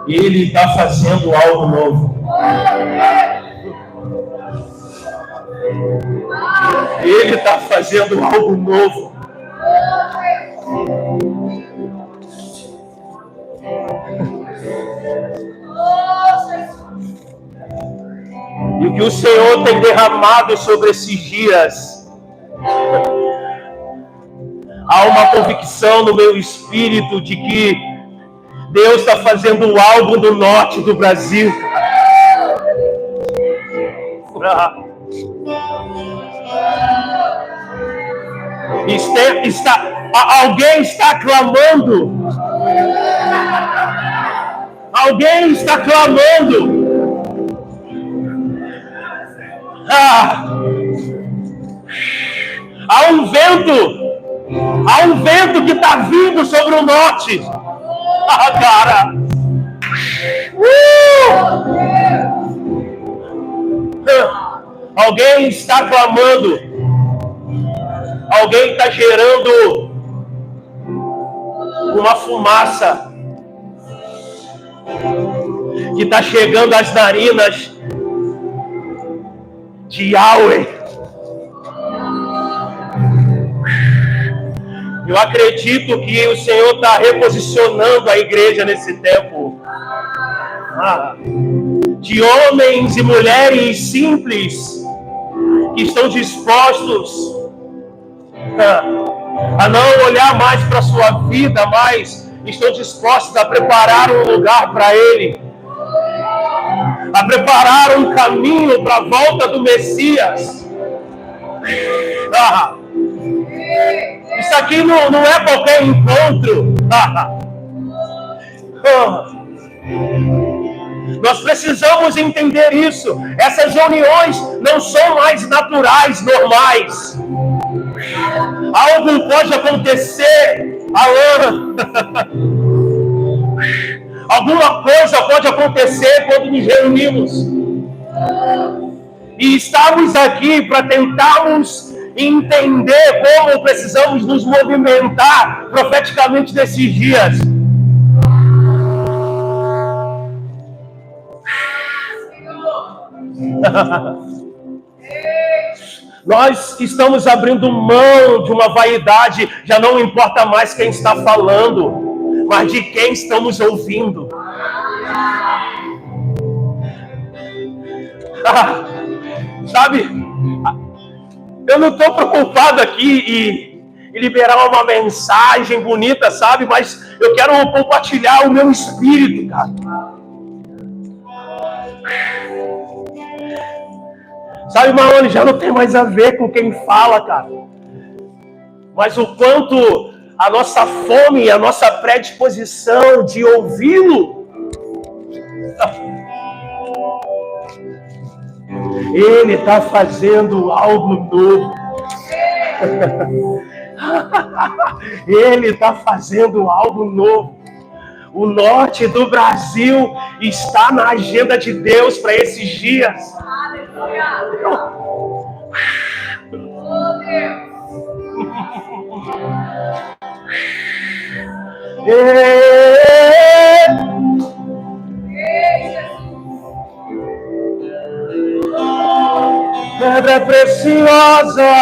Ele está fazendo algo novo. Ele está fazendo algo novo. E o que o Senhor tem derramado sobre esses dias, há uma convicção no meu espírito de que Deus está fazendo algo no norte do Brasil. Alguém está clamando. Alguém está clamando. Há um vento que está vindo sobre o norte. Cara. Alguém está clamando. Alguém está gerando uma fumaça que está chegando às narinas de Yahweh. Eu acredito que o Senhor está reposicionando a igreja nesse tempo. De homens e mulheres simples que estão dispostos a não olhar mais para a sua vida, mas estão dispostos a preparar um lugar para Ele, a preparar um caminho para a volta do Messias. Isso aqui não é qualquer encontro. Nós precisamos entender isso. Essas reuniões não são mais naturais, normais. Algo pode acontecer, alguma coisa pode acontecer quando nos reunimos. E estamos aqui para tentarmos entender como precisamos nos movimentar profeticamente nesses dias. Nós estamos abrindo mão de uma vaidade, já não importa mais quem está falando, mas de quem estamos ouvindo. Sabe, eu não estou preocupado aqui em liberar uma mensagem bonita, sabe, mas eu quero compartilhar o meu espírito, cara. Sabe, Marlone, já não tem mais a ver com quem fala, cara. Mas o quanto a nossa fome, a nossa predisposição de ouvi-lo. Ele está fazendo algo novo. Ele está fazendo algo novo. O norte do Brasil está na agenda de Deus para esses dias. Pedra preciosa,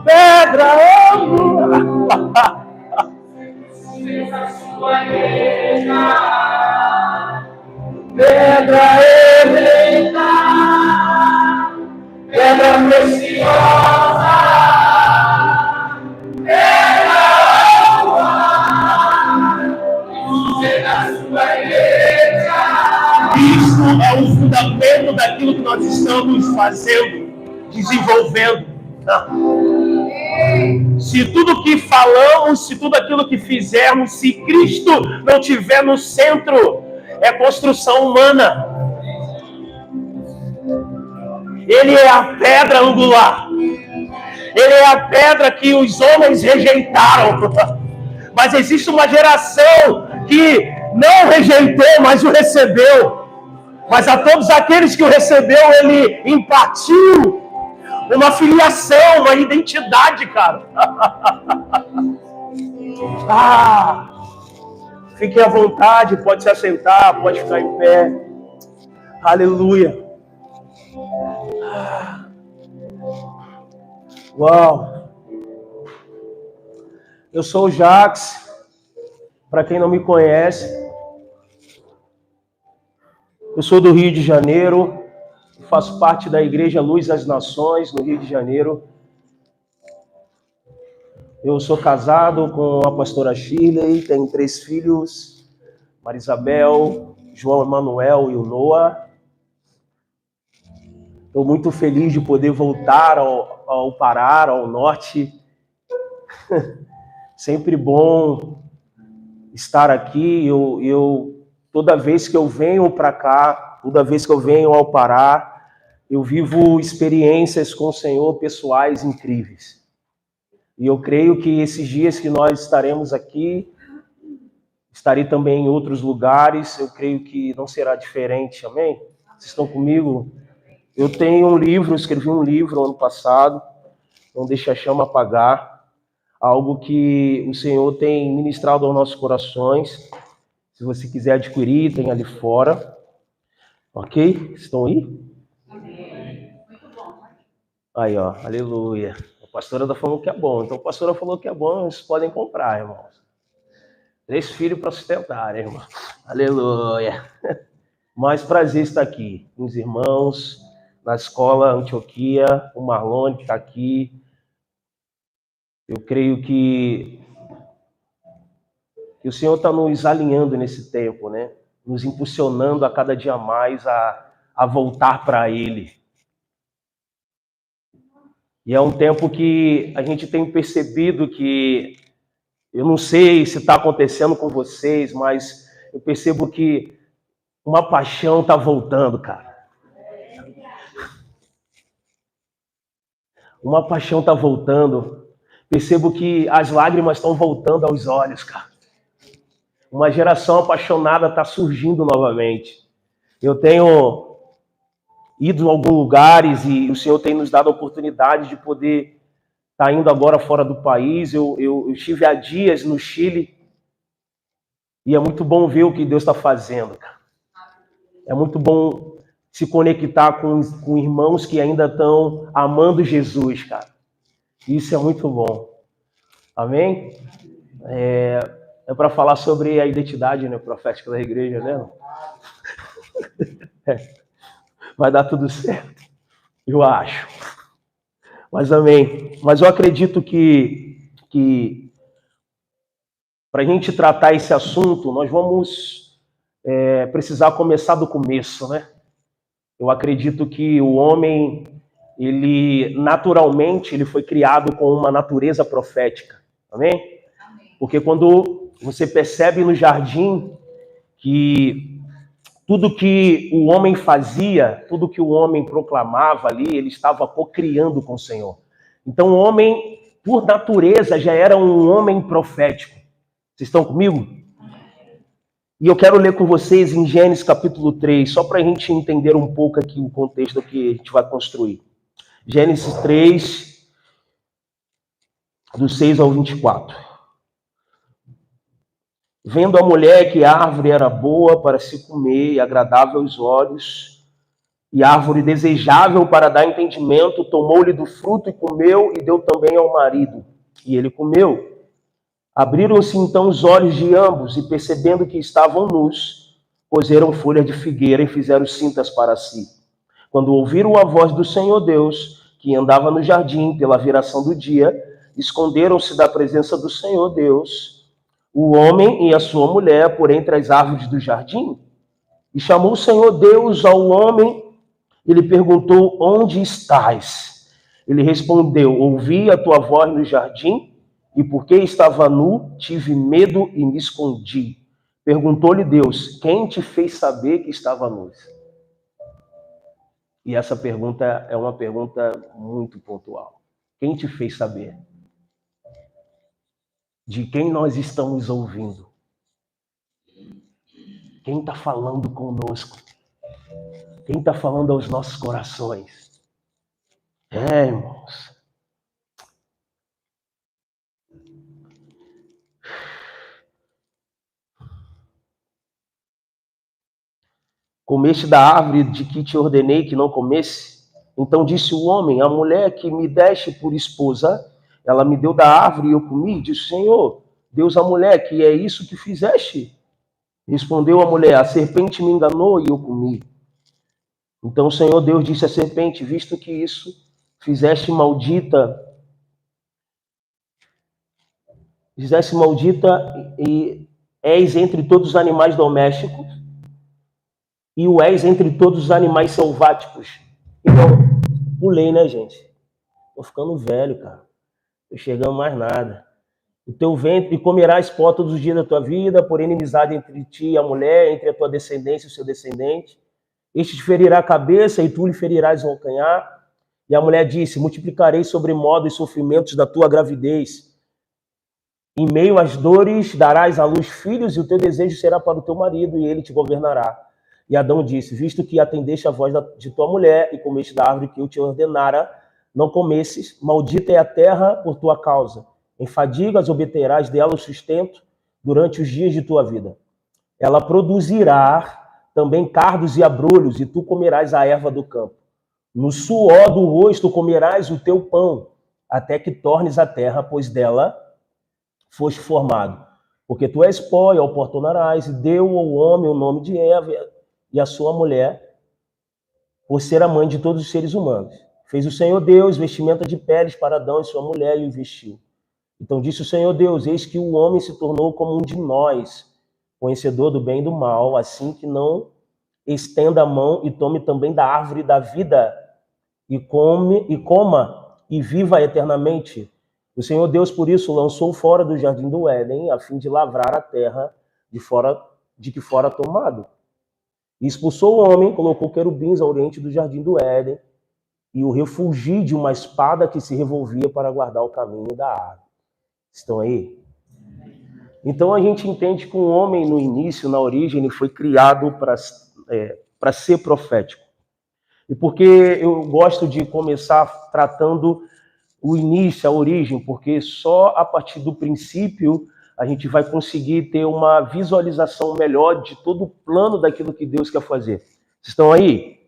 pedra angular. Pedra eleita, pedra preciosa, pedra angular, na sua igreja. Isso é o fundamento daquilo que nós estamos fazendo, desenvolvendo. Se tudo que falamos, se tudo aquilo que fizermos, se Cristo não estiver no centro, é construção humana. Ele é a pedra angular. Ele é a pedra que os homens rejeitaram. Mas existe uma geração que não rejeitou, mas o recebeu. Mas a todos aqueles que o recebeu, ele impartiu uma filiação, uma identidade, cara. Fique à vontade, pode se assentar, pode ficar em pé. Aleluia. Uau. Eu sou o Jax. Para quem não me conhece, eu sou do Rio de Janeiro. Faço parte da Igreja Luz das Nações, no Rio de Janeiro. Eu sou casado com a pastora Shirley, tenho 3 filhos, Marisabel, João Emanuel e o Noah. Estou muito feliz de poder voltar ao Pará, ao norte. Sempre bom estar aqui. Toda vez que eu venho para cá, toda vez que eu venho ao Pará, eu vivo experiências com o Senhor pessoais incríveis. E eu creio que esses dias que nós estaremos aqui, estarei também em outros lugares, eu creio que não será diferente, amém? Vocês estão comigo? Eu tenho um livro, escrevi um livro ano passado, Não Deixe a Chama Apagar, algo que o Senhor tem ministrado aos nossos corações. Se você quiser adquirir, tem ali fora. Ok? Estão aí? Amém. Muito bom. Aí, ó, aleluia. A pastora está falando que é bom. Então, a pastora falou que é bom, vocês podem comprar, irmãos. 3 filhos para sustentar, irmão. Aleluia. Mais prazer estar aqui com os irmãos, na escola Antioquia, o Marlon que está aqui. Eu creio que o Senhor está nos alinhando nesse tempo, né? Nos impulsionando a cada dia mais a voltar para Ele. E é um tempo que a gente tem percebido que, eu não sei se está acontecendo com vocês, mas eu percebo que uma paixão está voltando, cara. Uma paixão está voltando. Percebo que as lágrimas estão voltando aos olhos, cara. Uma geração apaixonada está surgindo novamente. Eu tenho ido em alguns lugares e o Senhor tem nos dado a oportunidade de poder estar indo agora fora do país. Eu estive há dias no Chile e é muito bom ver o que Deus está fazendo, cara. É muito bom se conectar com irmãos que ainda estão amando Jesus, cara. Isso é muito bom. Amém? É para falar sobre a identidade, né, profética da igreja, né? Vai dar tudo certo, eu acho. Mas amém. Mas eu acredito que para a gente tratar esse assunto, nós vamos precisar começar do começo, né? Eu acredito que o homem, ele naturalmente, ele foi criado com uma natureza profética. Amém? Porque quando você percebe no jardim que tudo que o homem fazia, tudo que o homem proclamava ali, ele estava cocriando com o Senhor. Então o homem, por natureza, já era um homem profético. Vocês estão comigo? E eu quero ler com vocês em Gênesis capítulo 3, só para a gente entender um pouco aqui o contexto que a gente vai construir. Gênesis 3, do 6 ao 24. Vendo a mulher que a árvore era boa para se comer e agradável aos olhos, e árvore desejável para dar entendimento, tomou-lhe do fruto e comeu, e deu também ao marido, e ele comeu. Abriram-se então os olhos de ambos, e percebendo que estavam nus, coseram folhas de figueira e fizeram cintas para si. Quando ouviram a voz do Senhor Deus, que andava no jardim pela viração do dia, esconderam-se da presença do Senhor Deus, o homem e a sua mulher, por entre as árvores do jardim. E chamou o Senhor Deus ao homem e lhe perguntou: onde estás? Ele respondeu: ouvi a tua voz no jardim, e porque estava nu, tive medo e me escondi. Perguntou-lhe Deus: quem te fez saber que estava nu? E essa pergunta é uma pergunta muito pontual. Quem te fez saber? De quem nós estamos ouvindo? Quem está falando conosco? Quem está falando aos nossos corações? Irmãos. comeste da árvore de que te ordenei que não comesse? Então disse o homem, a mulher que me deste por esposa, ela me deu da árvore e eu comi. Disse, Senhor, Deus a mulher, que é isso que fizeste? Respondeu a mulher, a serpente me enganou e eu comi. Então o Senhor Deus disse à serpente, visto que isso fizeste maldita e és entre todos os animais domésticos e o és entre todos os animais selváticos. Então, pulei, né, gente? Tô ficando velho, cara. Tô chegando mais nada. O teu ventre comerás pó todos os dias da tua vida, por inimizade entre ti e a mulher, entre a tua descendência e o seu descendente. Este te ferirá a cabeça e tu lhe ferirás o calcanhar. E a mulher disse, multiplicarei sobremodo os sofrimentos da tua gravidez. Em meio às dores darás à luz filhos e o teu desejo será para o teu marido e ele te governará. E Adão disse, visto que atendeste a voz de tua mulher e comeste da árvore que eu te ordenara, não comesses, maldita é a terra por tua causa. Em fadigas obterás dela o sustento durante os dias de tua vida. Ela produzirá também cardos e abrolhos, e tu comerás a erva do campo. No suor do rosto comerás o teu pão, até que tornes a terra, pois dela foste formado. Porque tu és pó e ao pó tornarás, e deu ao homem o nome de Eva e a sua mulher, por ser a mãe de todos os seres humanos. Fez o Senhor Deus vestimenta de peles para Adão e sua mulher e o vestiu. Então disse o Senhor Deus, eis que o homem se tornou como um de nós, conhecedor do bem e do mal, assim que não estenda a mão e tome também da árvore da vida e coma e viva eternamente. O Senhor Deus, por isso, lançou fora do jardim do Éden, a fim de lavrar a terra de que fora tomado. E expulsou o homem, colocou querubins ao oriente do jardim do Éden, e o refugiu de uma espada que se revolvia para guardar o caminho da árvore. Estão aí? Então a gente entende que o homem, no início, na origem, ele foi criado para ser profético. E porque eu gosto de começar tratando o início, a origem, porque só a partir do princípio a gente vai conseguir ter uma visualização melhor de todo o plano daquilo que Deus quer fazer. Vocês estão aí?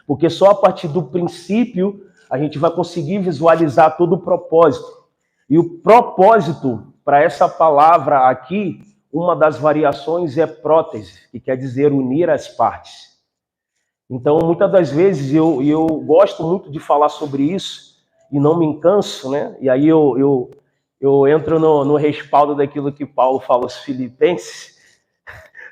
Porque só a partir do princípio a gente vai conseguir visualizar todo o propósito. E o propósito, para essa palavra aqui, uma das variações é prótese, que quer dizer unir as partes. Então, muitas das vezes eu gosto muito de falar sobre isso e não me canso, né? E aí eu entro no respaldo daquilo que Paulo fala aos Filipenses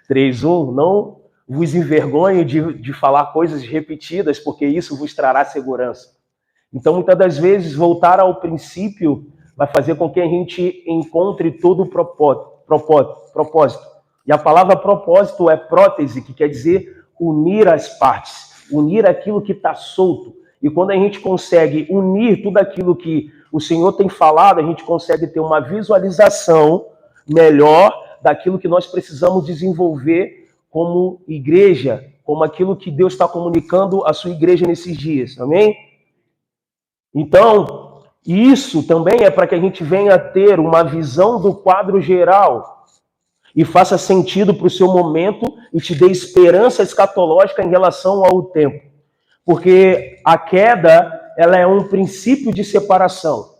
3:1, não vos envergonhe de falar coisas repetidas, porque isso vos trará segurança. Então, muitas das vezes, voltar ao princípio vai fazer com que a gente encontre todo o propósito. E a palavra propósito é prótese, que quer dizer unir as partes, unir aquilo que está solto. E quando a gente consegue unir tudo aquilo que o Senhor tem falado, a gente consegue ter uma visualização melhor daquilo que nós precisamos desenvolver como igreja, como aquilo que Deus está comunicando à sua igreja nesses dias. Amém? Então, isso também é para que a gente venha ter uma visão do quadro geral e faça sentido para o seu momento e te dê esperança escatológica em relação ao tempo. Porque a queda, ela é um princípio de separação.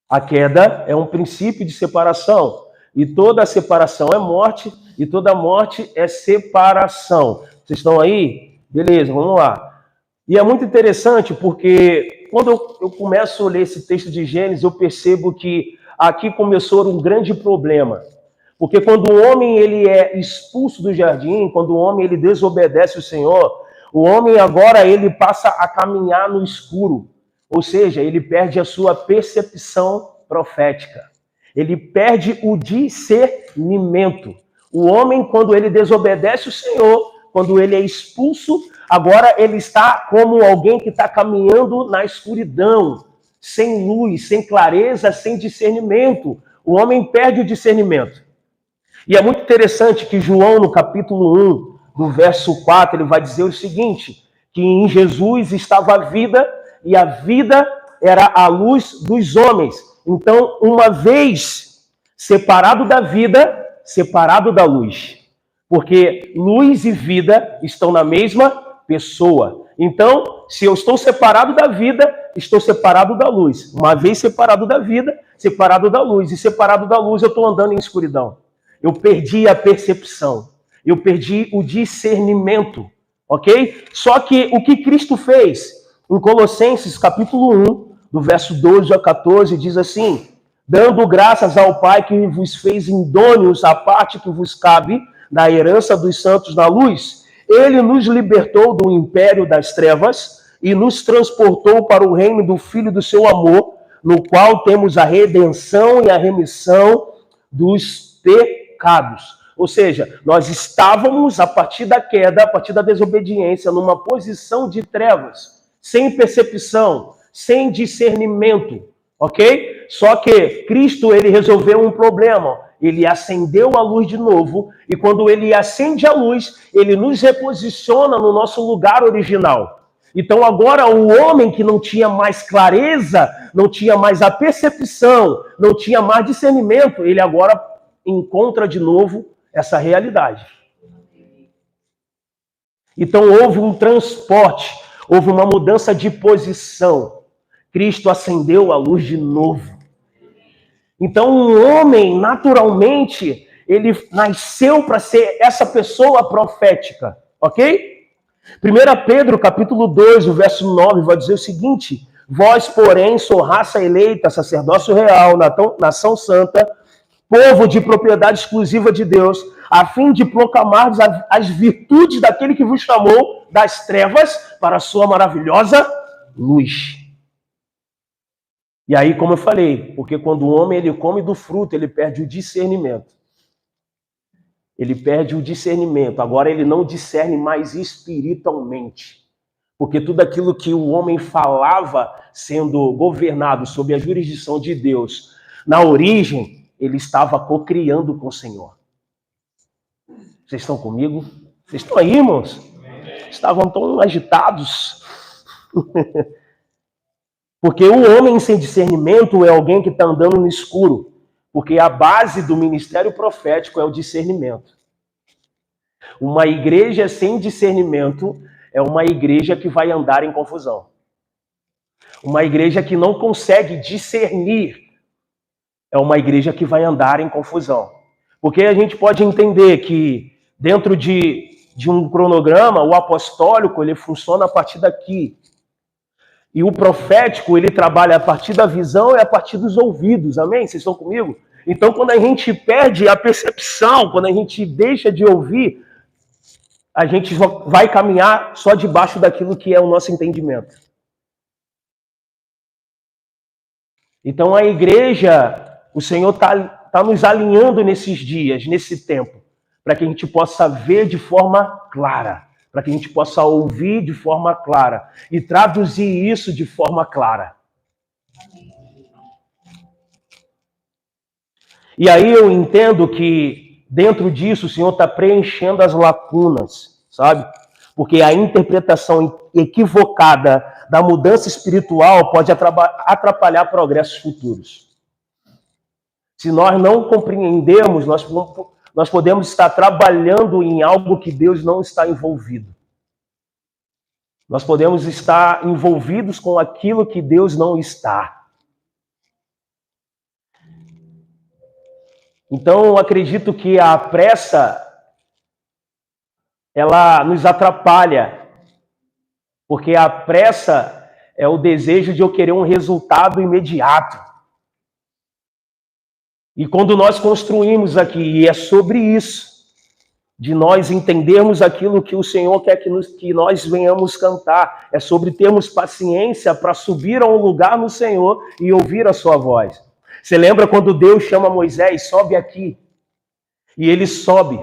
A queda é um princípio de separação. E toda separação é morte, e toda morte é separação. Vocês estão aí? Beleza, vamos lá. E é muito interessante porque quando eu começo a ler esse texto de Gênesis, eu percebo que aqui começou um grande problema. Porque quando o homem ele é expulso do jardim, quando o homem ele desobedece o Senhor, o homem agora ele passa a caminhar no escuro. Ou seja, ele perde a sua percepção profética. Ele perde o discernimento. O homem, quando ele desobedece o Senhor, quando ele é expulso, agora ele está como alguém que está caminhando na escuridão, sem luz, sem clareza, sem discernimento. O homem perde o discernimento. E é muito interessante que João, no capítulo 1, no verso 4, ele vai dizer o seguinte, que em Jesus estava a vida, e a vida era a luz dos homens. Então, uma vez separado da vida, separado da luz. Porque luz e vida estão na mesma pessoa. Então, se eu estou separado da vida, estou separado da luz. Uma vez separado da vida, separado da luz. E separado da luz, eu estou andando em escuridão. Eu perdi a percepção. Eu perdi o discernimento. Ok? Só que o que Cristo fez em Colossenses capítulo 1, do verso 12 a 14, diz assim: dando graças ao Pai que vos fez idôneos à parte que vos cabe da herança dos santos na luz, ele nos libertou do império das trevas e nos transportou para o reino do Filho do seu amor, no qual temos a redenção e a remissão dos pecados. Ou seja, nós estávamos, a partir da queda, a partir da desobediência, numa posição de trevas, sem percepção, sem discernimento, ok? Só que Cristo, ele resolveu um problema. Ele acendeu a luz de novo, e quando ele acende a luz, ele nos reposiciona no nosso lugar original. Então agora o homem que não tinha mais clareza, não tinha mais a percepção, não tinha mais discernimento, ele agora encontra de novo essa realidade. Então houve um transporte, houve uma mudança de posição. Cristo acendeu a luz de novo. Então, um homem, naturalmente, ele nasceu para ser essa pessoa profética, ok? 1 Pedro, capítulo 2, o verso 9, vai dizer o seguinte: vós, porém, sou raça eleita, sacerdócio real, nação santa, povo de propriedade exclusiva de Deus, a fim de proclamar as virtudes daquele que vos chamou das trevas para a sua maravilhosa luz. E aí, como eu falei, porque quando o homem ele come do fruto, ele perde o discernimento. Ele perde o discernimento. Agora ele não discerne mais espiritualmente. Porque tudo aquilo que o homem falava, sendo governado sob a jurisdição de Deus, na origem, ele estava cocriando com o Senhor. Vocês estão comigo? Vocês estão aí, irmãos? Estavam tão agitados. Porque o homem sem discernimento é alguém que está andando no escuro. Porque a base do ministério profético é o discernimento. Uma igreja sem discernimento é uma igreja que vai andar em confusão. Uma igreja que não consegue discernir é uma igreja que vai andar em confusão. Porque a gente pode entender que dentro de um cronograma, o apostólico ele funciona a partir daqui. E o profético, ele trabalha a partir da visão e a partir dos ouvidos. Amém? Vocês estão comigo? Então, quando a gente perde a percepção, quando a gente deixa de ouvir, a gente vai caminhar só debaixo daquilo que é o nosso entendimento. Então, a igreja, o Senhor está nos alinhando nesses dias, nesse tempo, para que a gente possa ver de forma clara. Para que a gente possa ouvir de forma clara e traduzir isso de forma clara. E aí eu entendo que dentro disso o Senhor está preenchendo as lacunas, sabe? Porque a interpretação equivocada da mudança espiritual pode atrapalhar progressos futuros. Se nós não compreendermos, nós podemos estar trabalhando em algo que Deus não está envolvido. Nós podemos estar envolvidos com aquilo que Deus não está. Então, eu acredito que a pressa, ela nos atrapalha. Porque a pressa é o desejo de eu querer um resultado imediato. E quando nós construímos aqui, e é sobre isso, de nós entendermos aquilo que o Senhor quer que nós venhamos cantar, é sobre termos paciência para subir a um lugar no Senhor e ouvir a sua voz. Você lembra quando Deus chama Moisés, sobe aqui, e ele sobe.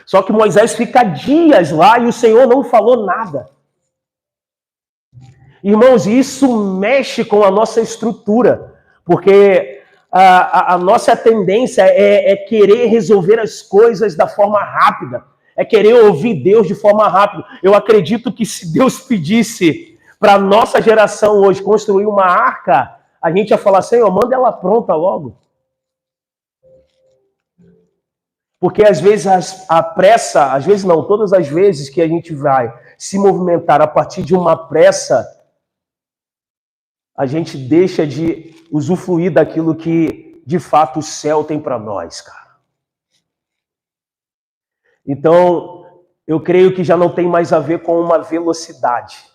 Só que Moisés fica dias lá e o Senhor não falou nada. Irmãos, isso mexe com a nossa estrutura, porque a nossa tendência é querer resolver as coisas da forma rápida, é querer ouvir Deus de forma rápida. Eu acredito que se Deus pedisse para a nossa geração hoje construir uma arca, a gente ia falar, Senhor, manda ela pronta logo. Porque às vezes a pressa, às vezes não, todas as vezes que a gente vai se movimentar a partir de uma pressa, a gente deixa de usufruir daquilo que de fato o céu tem para nós, cara. Então, eu creio que já não tem mais a ver com uma velocidade.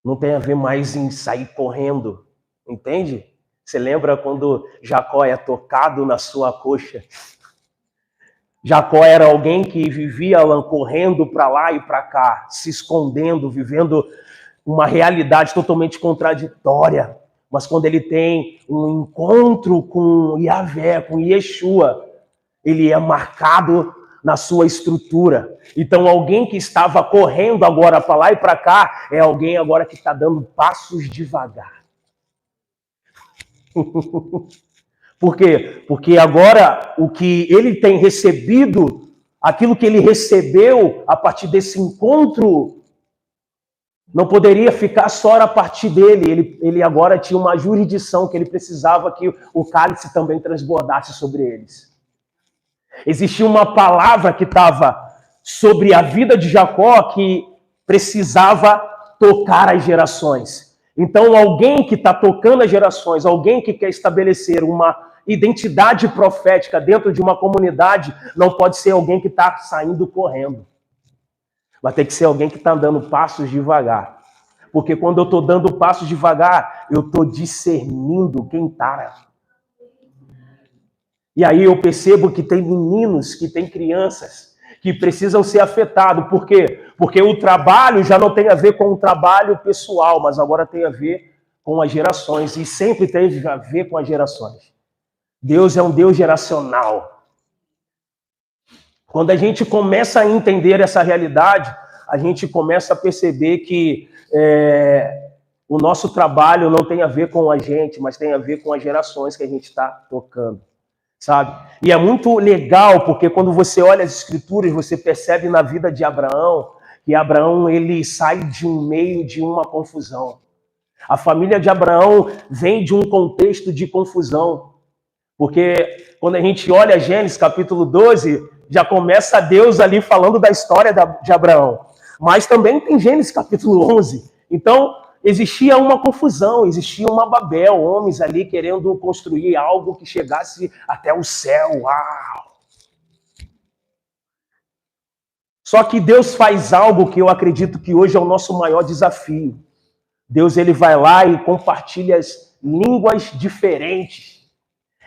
Não tem a ver mais em sair correndo, entende? Você lembra quando Jacó é tocado na sua coxa? Jacó era alguém que vivia correndo para lá e para cá, se escondendo, vivendo uma realidade totalmente contraditória. Mas quando ele tem um encontro com Yahvé, com Yeshua, ele é marcado na sua estrutura. Então, alguém que estava correndo agora para lá e para cá, é alguém agora que está dando passos devagar. Por quê? Porque agora o que ele tem recebido, aquilo que ele recebeu a partir desse encontro, não poderia ficar só a partir dele. Ele agora tinha uma jurisdição que ele precisava que o cálice também transbordasse sobre eles. Existia uma palavra que estava sobre a vida de Jacó que precisava tocar as gerações. Então, alguém que está tocando as gerações, alguém que quer estabelecer uma identidade profética dentro de uma comunidade, não pode ser alguém que está saindo correndo. Vai ter que ser alguém que está dando passos devagar. Porque quando eu estou dando passos devagar, eu estou discernindo quem está. E aí eu percebo que tem meninos, que tem crianças, que precisam ser afetados. Por quê? Porque o trabalho já não tem a ver com o trabalho pessoal, mas agora tem a ver com as gerações. E sempre teve a ver com as gerações. Deus é um Deus geracional. Quando a gente começa a entender essa realidade, a gente começa a perceber que o nosso trabalho não tem a ver com a gente, mas tem a ver com as gerações que a gente está tocando, sabe? E é muito legal, porque quando você olha as escrituras, você percebe na vida de Abraão, que Abraão ele sai de um meio de uma confusão. A família de Abraão vem de um contexto de confusão. Porque quando a gente olha Gênesis capítulo 12, já começa Deus ali falando da história de Abraão. Mas também tem Gênesis capítulo 11. Então, existia uma confusão, existia uma Babel, homens ali querendo construir algo que chegasse até o céu. Uau! Só que Deus faz algo que eu acredito que hoje é o nosso maior desafio. Deus ele vai lá e compartilha as línguas diferentes.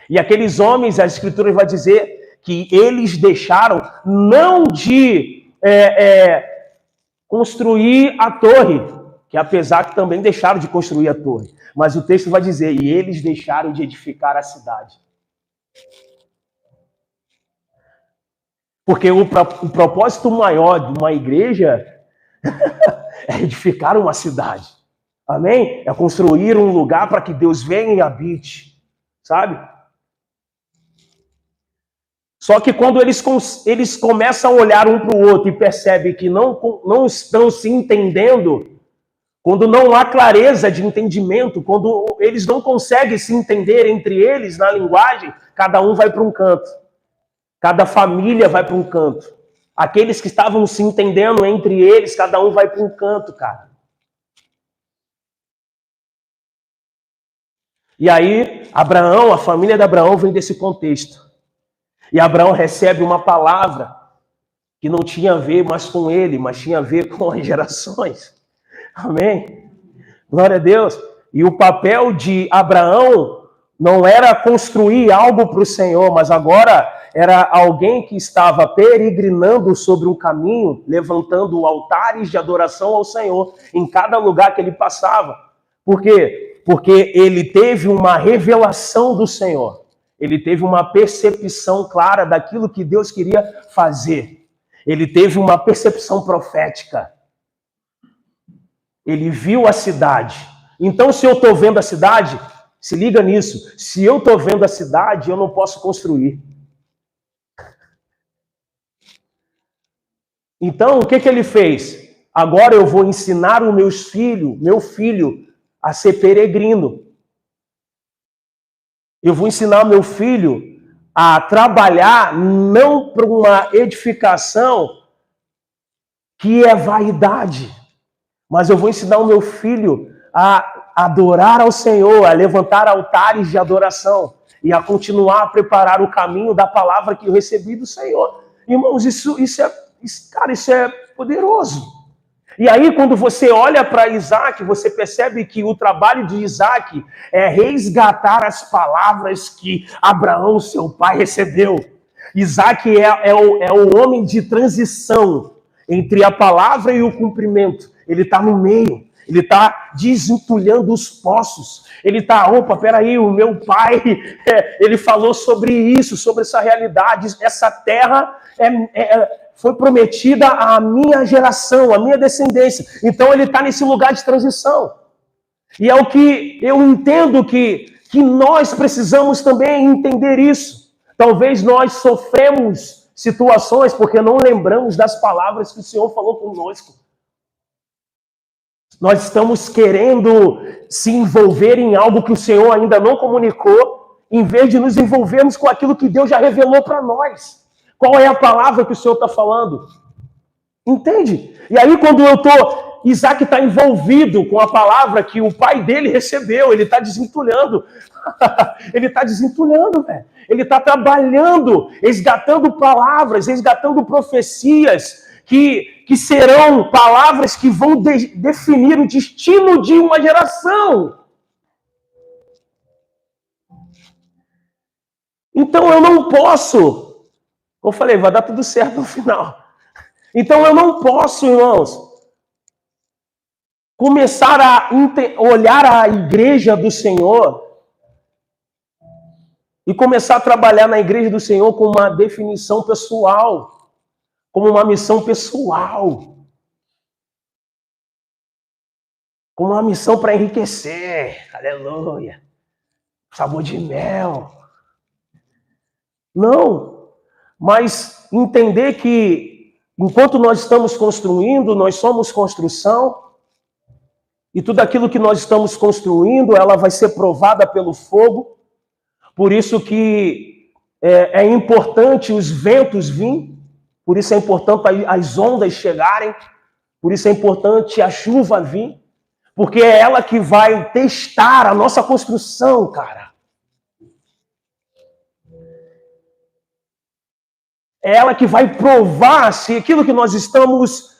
E aqueles homens, a Escritura vai dizer que eles deixaram não de construir a torre, que apesar que também deixaram de construir a torre, mas o texto vai dizer, e eles deixaram de edificar a cidade. Porque o propósito maior de uma igreja é edificar uma cidade. Amém? É construir um lugar para que Deus venha e habite. Sabe? Só que quando eles começam a olhar um para o outro e percebem que não estão se entendendo, quando não há clareza de entendimento, quando eles não conseguem se entender entre eles na linguagem, cada um vai para um canto. Cada família vai para um canto. Aqueles que estavam se entendendo entre eles, cada um vai para um canto, cara. E aí, Abraão, a família de Abraão vem desse contexto. E Abraão recebe uma palavra que não tinha a ver mais com ele, mas tinha a ver com as gerações. Amém? Glória a Deus. E o papel de Abraão não era construir algo para o Senhor, mas agora era alguém que estava peregrinando sobre um caminho, levantando altares de adoração ao Senhor em cada lugar que ele passava. Por quê? Porque ele teve uma revelação do Senhor. Ele teve uma percepção clara daquilo que Deus queria fazer. Ele teve uma percepção profética. Ele viu a cidade. Então, se eu estou vendo a cidade, se liga nisso. Se eu estou vendo a cidade, eu não posso construir. Então, o que ele fez? Agora eu vou ensinar o meu filho, a ser peregrino. Eu vou ensinar meu filho a trabalhar não para uma edificação que é vaidade, mas eu vou ensinar o meu filho a adorar ao Senhor, a levantar altares de adoração e a continuar a preparar o caminho da palavra que eu recebi do Senhor. Irmãos, isso é poderoso. E aí, quando você olha para Isaac, você percebe que o trabalho de Isaac é resgatar as palavras que Abraão, seu pai, recebeu. Isaac é o homem de transição entre a palavra e o cumprimento. Ele está no meio, ele está desentulhando os poços. Ele está, peraí, o meu pai, ele falou sobre isso, sobre essa realidade. Essa terra foi prometida à minha geração, à minha descendência. Então ele está nesse lugar de transição. E é o que eu entendo que nós precisamos também entender isso. Talvez nós sofremos situações porque não lembramos das palavras que o Senhor falou conosco. Nós estamos querendo se envolver em algo que o Senhor ainda não comunicou, em vez de nos envolvermos com aquilo que Deus já revelou para nós. Qual é a palavra que o Senhor está falando? Entende? E aí quando Isaac está envolvido com a palavra que o pai dele recebeu, ele está desentulhando. Ele está desentulhando, velho. Ele está trabalhando, resgatando palavras, resgatando profecias, que serão palavras que vão definir o destino de uma geração. Então eu não posso, eu falei, vai dar tudo certo no final. Então eu não posso, irmãos, começar a olhar a igreja do Senhor e começar a trabalhar na igreja do Senhor com uma definição pessoal, como uma missão pessoal, como uma missão para enriquecer, aleluia, sabor de mel. Não, mas entender que enquanto nós estamos construindo, nós somos construção, e tudo aquilo que nós estamos construindo, ela vai ser provada pelo fogo. Por isso que é importante os ventos virem, por isso é importante as ondas chegarem, por isso é importante a chuva vir, porque é ela que vai testar a nossa construção, cara. É ela que vai provar se aquilo que nós estamos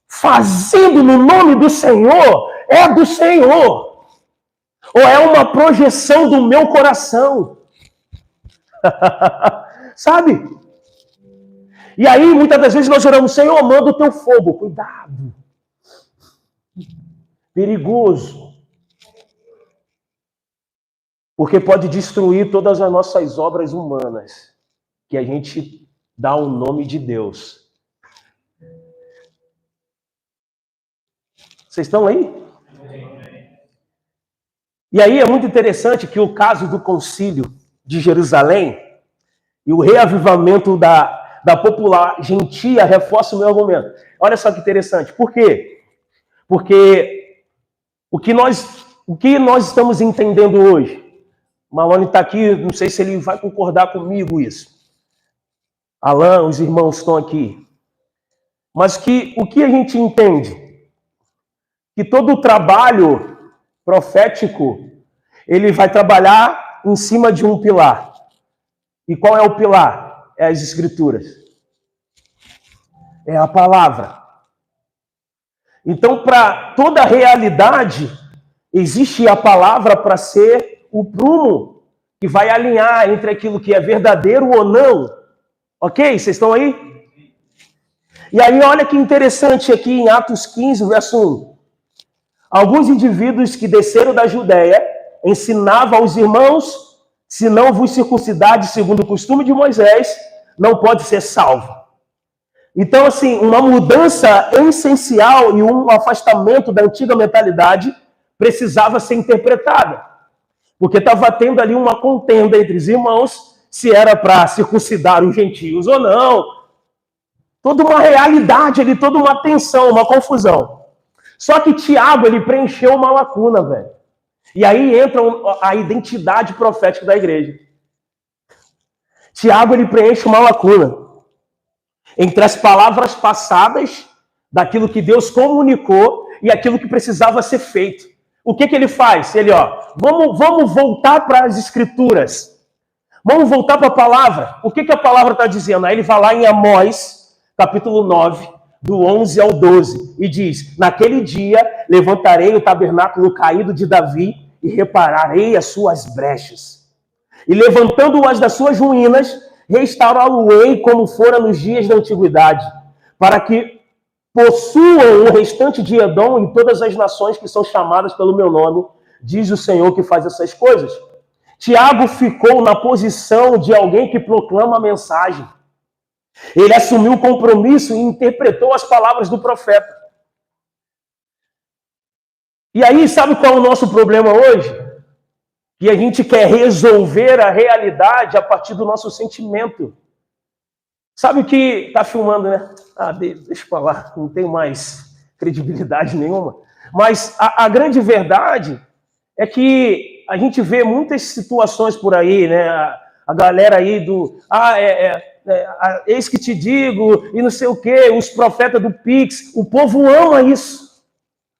fazendo no nome do Senhor é do Senhor, ou é uma projeção do meu coração. Sabe? E aí, muitas das vezes nós oramos, Senhor, manda o teu fogo. Cuidado. Perigoso. Porque pode destruir todas as nossas obras humanas, que a gente dá o nome de Deus. Vocês estão aí? E aí é muito interessante que o caso do concílio de Jerusalém e o reavivamento da popular gentia reforça o meu argumento. Olha só que interessante. Por quê? Porque o que nós estamos entendendo hoje, Malone está aqui, não sei se ele vai concordar comigo isso. Alan, os irmãos estão aqui. Mas o que a gente entende? Que todo o trabalho profético, ele vai trabalhar em cima de um pilar. E qual é o pilar? É as Escrituras. É a palavra. Então, para toda a realidade, existe a palavra para ser o prumo que vai alinhar entre aquilo que é verdadeiro ou não. Ok? Vocês estão aí? E aí, olha que interessante aqui em Atos 15, verso 1. Alguns indivíduos que desceram da Judéia ensinavam aos irmãos: se não vos circuncidade segundo o costume de Moisés, não pode ser salvo. Então, assim, uma mudança essencial e um afastamento da antiga mentalidade precisava ser interpretada. Porque estava tendo ali uma contenda entre os irmãos, se era para circuncidar os gentios ou não. Toda uma realidade ali, toda uma tensão, uma confusão. Só que Tiago, ele preencheu uma lacuna, velho. E aí entra a identidade profética da igreja. Tiago, ele preenche uma lacuna entre as palavras passadas, daquilo que Deus comunicou e aquilo que precisava ser feito. O que ele faz? Ele, vamos voltar para as escrituras. Vamos voltar para a palavra. O que a palavra está dizendo? Aí ele vai lá em Amós, capítulo 9, do 11 ao 12, e diz: naquele dia levantarei o tabernáculo caído de Davi e repararei as suas brechas. E levantando-as das suas ruínas, restaurá-lo-ei como fora nos dias da antiguidade, para que possuam o restante de Edom e todas as nações que são chamadas pelo meu nome, diz o Senhor que faz essas coisas. Tiago ficou na posição de alguém que proclama a mensagem. Ele assumiu o compromisso e interpretou as palavras do profeta. E aí, sabe qual é o nosso problema hoje? Que a gente quer resolver a realidade a partir do nosso sentimento. Sabe o que está filmando, né? Deixa eu falar, não tem mais credibilidade nenhuma. Mas a grande verdade é que a gente vê muitas situações por aí, né? A galera aí do... eis que te digo, e não sei o quê, os profetas do Pix. O povo ama isso.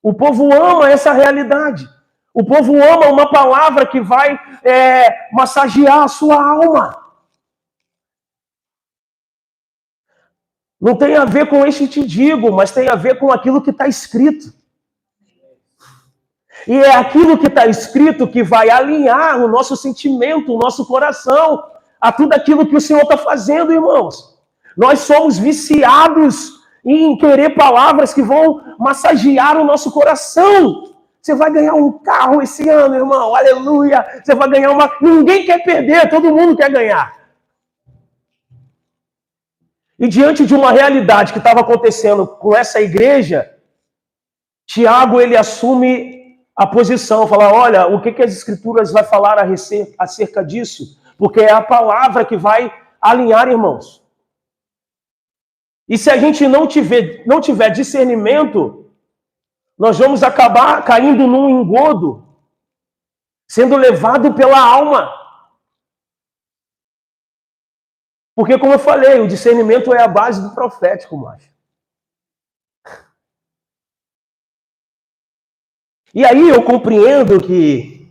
O povo ama essa realidade. O povo ama uma palavra que vai massagear a sua alma. Não tem a ver com este te digo, mas tem a ver com aquilo que está escrito. E é aquilo que está escrito que vai alinhar o nosso sentimento, o nosso coração, a tudo aquilo que o Senhor está fazendo, irmãos. Nós somos viciados em querer palavras que vão massagear o nosso coração. Você vai ganhar um carro esse ano, irmão, aleluia. Você vai ganhar uma... Ninguém quer perder, todo mundo quer ganhar. E diante de uma realidade que estava acontecendo com essa igreja, Tiago, ele assume a posição, fala, olha, o que as escrituras vai falar acerca disso? Porque é a palavra que vai alinhar, irmãos. E se a gente não tiver discernimento, nós vamos acabar caindo num engodo, sendo levado pela alma. Porque, como eu falei, o discernimento é a base do profético, macho. E aí eu compreendo que,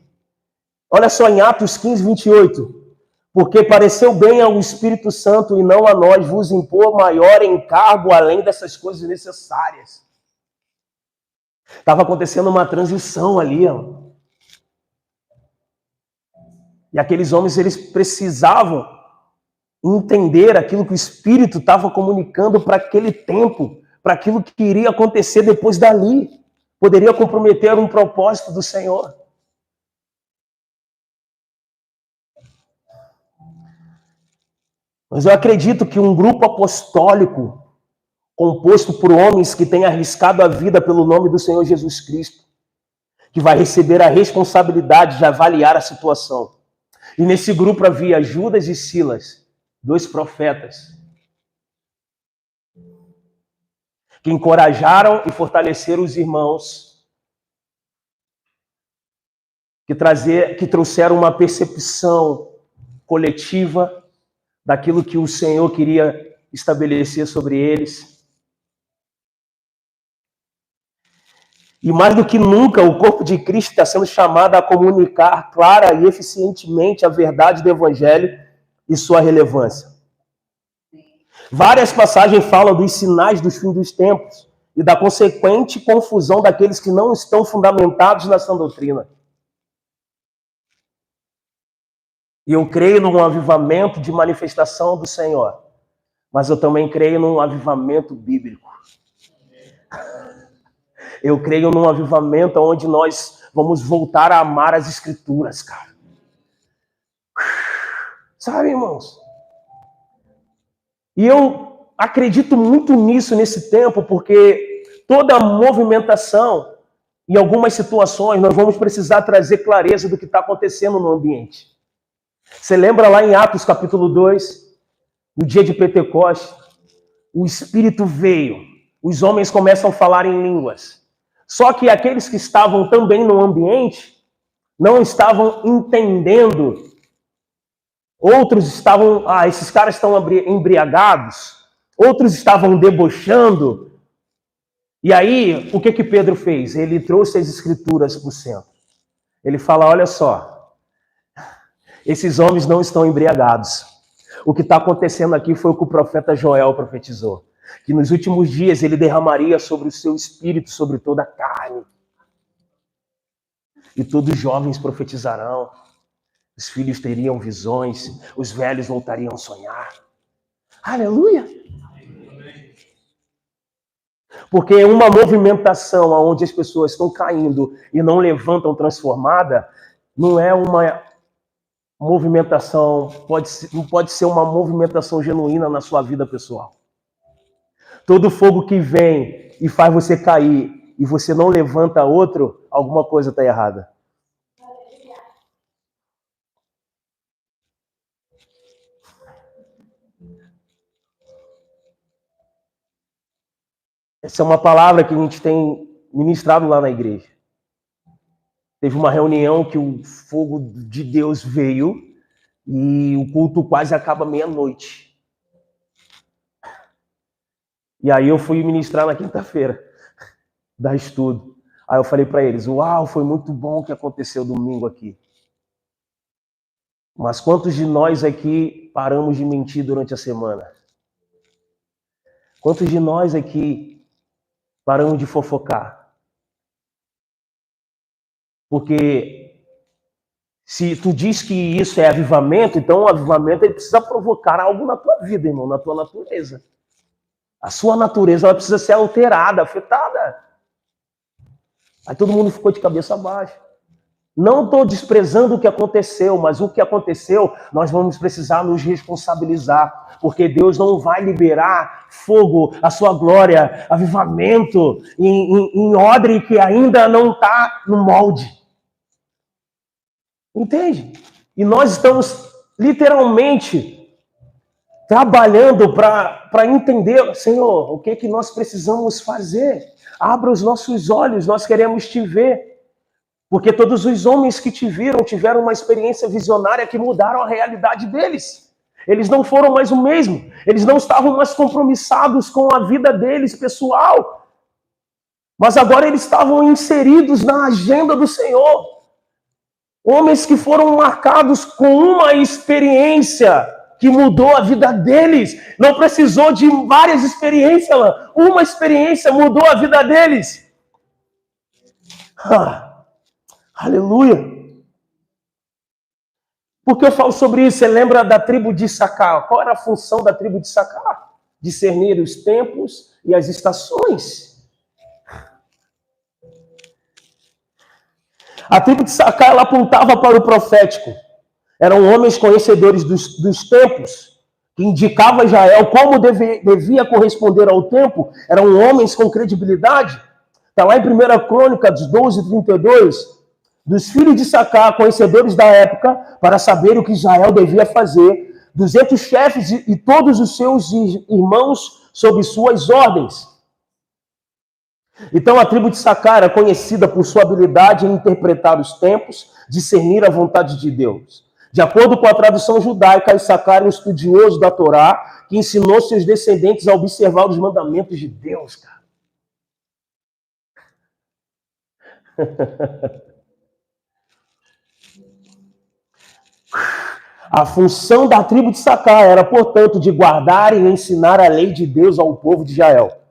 olha só, em Atos 15, 28, porque pareceu bem ao Espírito Santo e não a nós vos impor maior encargo além dessas coisas necessárias. Estava acontecendo uma transição ali, ó. E aqueles homens, eles precisavam entender aquilo que o Espírito estava comunicando para aquele tempo, para aquilo que iria acontecer depois dali. Poderia comprometer um propósito do Senhor. Mas eu acredito que um grupo apostólico, composto por homens que têm arriscado a vida pelo nome do Senhor Jesus Cristo, que vai receber a responsabilidade de avaliar a situação. E nesse grupo havia Judas e Silas, 2 profetas, que encorajaram e fortaleceram os irmãos, que trouxeram uma percepção coletiva daquilo que o Senhor queria estabelecer sobre eles. E mais do que nunca, o corpo de Cristo está sendo chamado a comunicar clara e eficientemente a verdade do Evangelho e sua relevância. Várias passagens falam dos sinais dos fins dos tempos e da consequente confusão daqueles que não estão fundamentados na sã doutrina. E eu creio num avivamento de manifestação do Senhor, mas eu também creio num avivamento bíblico. Eu creio num avivamento onde nós vamos voltar a amar as Escrituras, cara. Sabe, irmãos? E eu acredito muito nisso nesse tempo, porque toda a movimentação, em algumas situações, nós vamos precisar trazer clareza do que está acontecendo no ambiente. Você lembra lá em Atos capítulo 2, no dia de Pentecostes, o Espírito veio, os homens começam a falar em línguas. Só que aqueles que estavam também no ambiente não estavam entendendo. Outros estavam, esses caras estão embriagados. Outros estavam debochando. E aí, o que Pedro fez? Ele trouxe as escrituras para o centro. Ele fala, olha só, esses homens não estão embriagados. O que está acontecendo aqui foi o que o profeta Joel profetizou. Que nos últimos dias ele derramaria sobre o seu espírito, sobre toda a carne. E todos os jovens profetizarão. Os filhos teriam visões. Os velhos voltariam a sonhar. Aleluia! Porque uma movimentação onde as pessoas estão caindo e não levantam transformada, não é uma movimentação, não pode ser uma movimentação genuína na sua vida pessoal. Todo fogo que vem e faz você cair e você não levanta outro, alguma coisa está errada. Essa é uma palavra que a gente tem ministrado lá na igreja. Teve uma reunião que o fogo de Deus veio e o culto quase acaba meia-noite. E aí eu fui ministrar na quinta-feira, dar estudo. Aí eu falei para eles, uau, foi muito bom o que aconteceu domingo aqui. Mas quantos de nós aqui paramos de mentir durante a semana? Quantos de nós aqui paramos de fofocar? Porque se tu diz que isso é avivamento, então o avivamento ele precisa provocar algo na tua vida, irmão, na tua natureza. A sua natureza ela precisa ser alterada, afetada. Aí todo mundo ficou de cabeça baixa. Não estou desprezando o que aconteceu, mas o que aconteceu, nós vamos precisar nos responsabilizar, porque Deus não vai liberar fogo, a sua glória, avivamento em odre que ainda não está no molde. Entende? E nós estamos literalmente trabalhando para entender, Senhor, o que nós precisamos fazer. Abra os nossos olhos, nós queremos te ver. Porque todos os homens que te viram tiveram uma experiência visionária que mudaram a realidade deles. Eles não foram mais o mesmo. Eles não estavam mais compromissados com a vida deles, pessoal. Mas agora eles estavam inseridos na agenda do Senhor. Homens que foram marcados com uma experiência que mudou a vida deles. Não precisou de várias experiências. Uma experiência mudou a vida deles. Aleluia! Por que eu falo sobre isso? Você lembra da tribo de Issacar? Qual era a função da tribo de Issacar? Discernir os tempos e as estações. A tribo de Issacar ela apontava para o profético. Eram homens conhecedores dos tempos, que indicavam a Israel como devia corresponder ao tempo. Eram homens com credibilidade. Está lá em 1 Crônicas 12:32. Dos filhos de Issacar, conhecedores da época, para saber o que Israel devia fazer, 200 chefes e todos os seus irmãos sob suas ordens. Então a tribo de Issacar era conhecida por sua habilidade em interpretar os tempos, discernir a vontade de Deus. De acordo com a tradução judaica, Issacar é um estudioso da Torá que ensinou seus descendentes a observar os mandamentos de Deus, cara. A função da tribo de Issacar era, portanto, de guardar e ensinar a lei de Deus ao povo de Israel.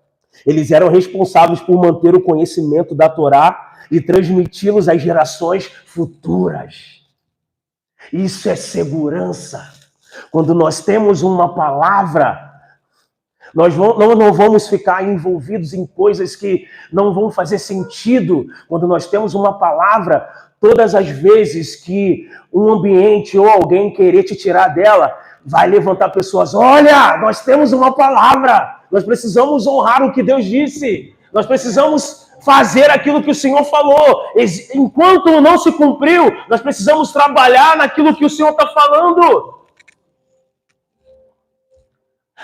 Eles eram responsáveis por manter o conhecimento da Torá e transmiti-los às gerações futuras. Isso é segurança. Quando nós temos uma palavra, nós não vamos ficar envolvidos em coisas que não vão fazer sentido. Quando nós temos uma palavra, todas as vezes que um ambiente ou alguém querer te tirar dela, vai levantar pessoas. Olha, nós temos uma palavra. Nós precisamos honrar o que Deus disse. Nós precisamos fazer aquilo que o Senhor falou. Enquanto não se cumpriu, nós precisamos trabalhar naquilo que o Senhor está falando.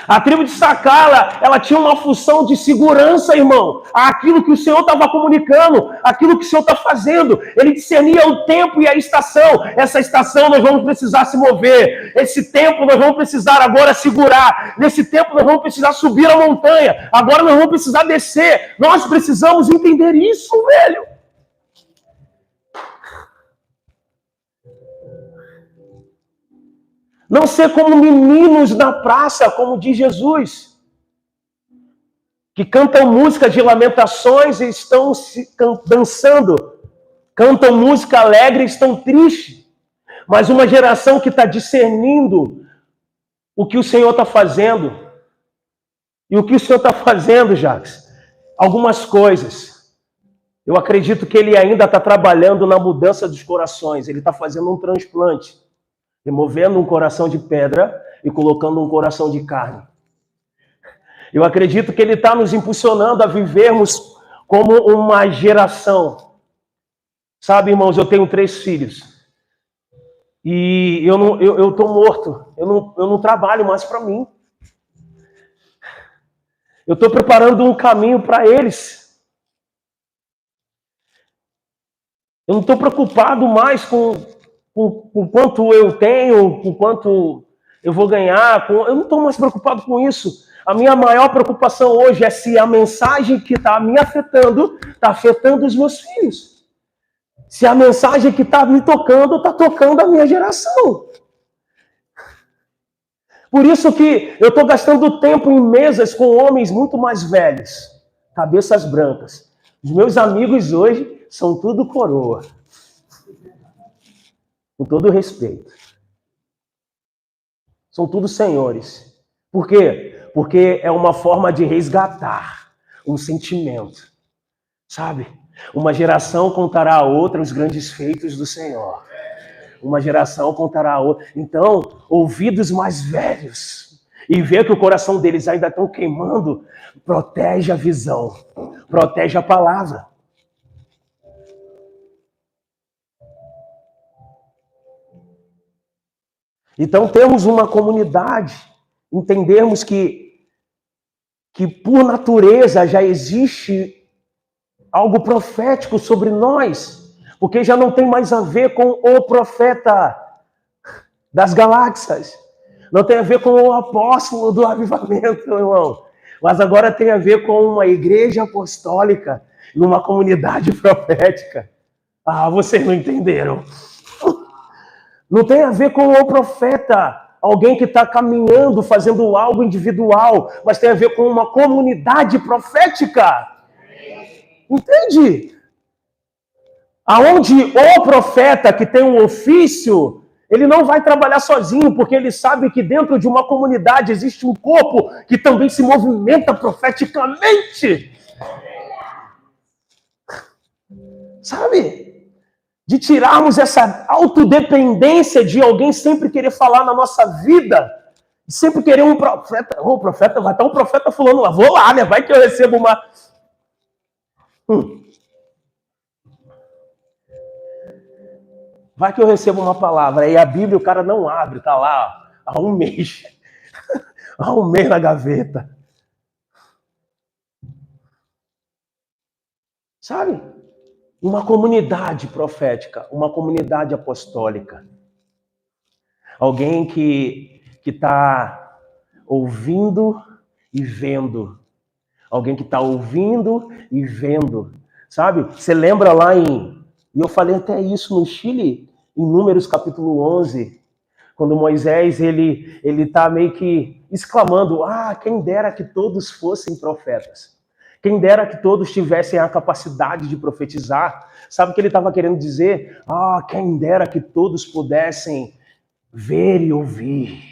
A tribo de Sacala, ela tinha uma função de segurança, irmão. Aquilo que o Senhor estava comunicando, aquilo que o Senhor está fazendo. Ele discernia o tempo e a estação. Essa estação nós vamos precisar se mover. Esse tempo nós vamos precisar agora segurar. Nesse tempo nós vamos precisar subir a montanha. Agora nós vamos precisar descer. Nós precisamos entender isso, velho. Não ser como meninos na praça, como diz Jesus, que cantam música de lamentações e estão dançando, cantam música alegre e estão tristes. Mas uma geração que está discernindo o que o Senhor está fazendo. E o que o Senhor está fazendo, Jacques? Algumas coisas. Eu acredito que Ele ainda está trabalhando na mudança dos corações. Ele está fazendo um transplante. Removendo um coração de pedra e colocando um coração de carne. Eu acredito que Ele está nos impulsionando a vivermos como uma geração. Sabe, irmãos, eu tenho 3 filhos. E eu estou morto. Eu não trabalho mais para mim. Eu estou preparando um caminho para eles. Eu não estou preocupado mais com quanto eu tenho, com quanto eu vou ganhar. Eu não estou mais preocupado com isso. A minha maior preocupação hoje é se a mensagem que está me afetando, está afetando os meus filhos. Se a mensagem que está me tocando, está tocando a minha geração. Por isso que eu estou gastando tempo em mesas com homens muito mais velhos, cabeças brancas. Os meus amigos hoje são tudo coroa. Com todo respeito. São todos senhores. Por quê? Porque é uma forma de resgatar um sentimento. Sabe? Uma geração contará a outra os grandes feitos do Senhor. Uma geração contará a outra. Então, ouvir dos mais velhos e ver que o coração deles ainda estão queimando, protege a visão, protege a palavra. Então, termos uma comunidade, entendermos que por natureza já existe algo profético sobre nós, porque já não tem mais a ver com o profeta das galáxias, não tem a ver com o apóstolo do avivamento, irmão, mas agora tem a ver com uma igreja apostólica, numa comunidade profética. Ah, vocês não entenderam. Não tem a ver com o profeta, alguém que está caminhando, fazendo algo individual, mas tem a ver com uma comunidade profética. Entende? Aonde o profeta que tem um ofício, ele não vai trabalhar sozinho, porque ele sabe que dentro de uma comunidade existe um corpo que também se movimenta profeticamente. Sabe? De tirarmos essa autodependência de alguém sempre querer falar na nossa vida, sempre querer um profeta. O profeta, vai estar um profeta falando lá, vou lá, né? Vai que eu recebo uma... Vai que eu recebo uma palavra. Aí a Bíblia o cara não abre, tá lá há um mês. Há um mês na gaveta. Sabe? Uma comunidade profética, uma comunidade apostólica. Alguém que está ouvindo e vendo. Alguém que está ouvindo e vendo. Sabe? Você lembra lá e eu falei até isso no Chile, em Números capítulo 11, quando Moisés, ele está meio que exclamando, quem dera que todos fossem profetas. Quem dera que todos tivessem a capacidade de profetizar. Sabe o que ele estava querendo dizer? Quem dera que todos pudessem ver e ouvir.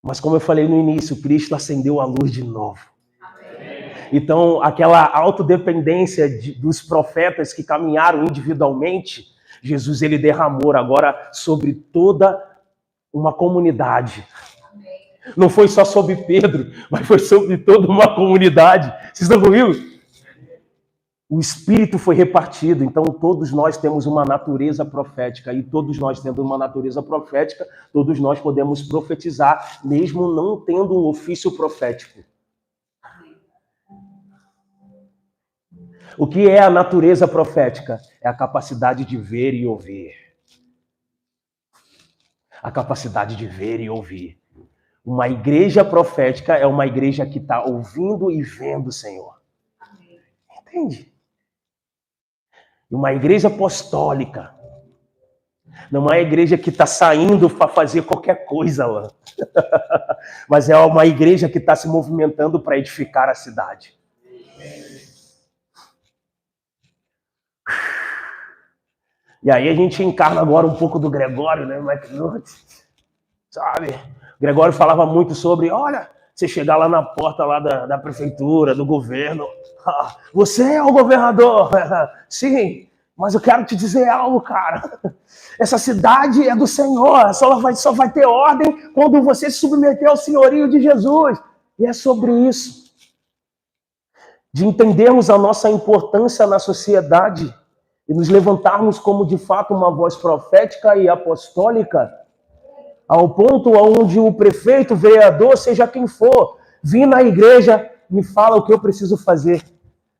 Mas como eu falei no início, Cristo acendeu a luz de novo. Amém. Então, aquela autodependência dos profetas que caminharam individualmente, Jesus ele derramou agora sobre toda uma comunidade. Não foi só sobre Pedro, mas foi sobre toda uma comunidade. Vocês estão comigo? O Espírito foi repartido, então todos nós temos uma natureza profética, e todos nós tendo uma natureza profética, todos nós podemos profetizar, mesmo não tendo um ofício profético. O que é a natureza profética? É a capacidade de ver e ouvir. A capacidade de ver e ouvir. Uma igreja profética é uma igreja que está ouvindo e vendo o Senhor. Entende? Uma igreja apostólica não é uma igreja que está saindo para fazer qualquer coisa lá, mas é uma igreja que está se movimentando para edificar a cidade. E aí a gente encarna agora um pouco do Gregório, né? Sabe? O Gregório falava muito sobre, olha, você chegar lá na porta lá da prefeitura, do governo, você é o governador. Sim, mas eu quero te dizer algo, cara. Essa cidade é do Senhor, só vai ter ordem quando você se submeter ao senhorio de Jesus. E é sobre isso. De entendermos a nossa importância na sociedade e nos levantarmos como, de fato, uma voz profética e apostólica, ao ponto onde o prefeito, o vereador, seja quem for, vir na igreja, me fala o que eu preciso fazer.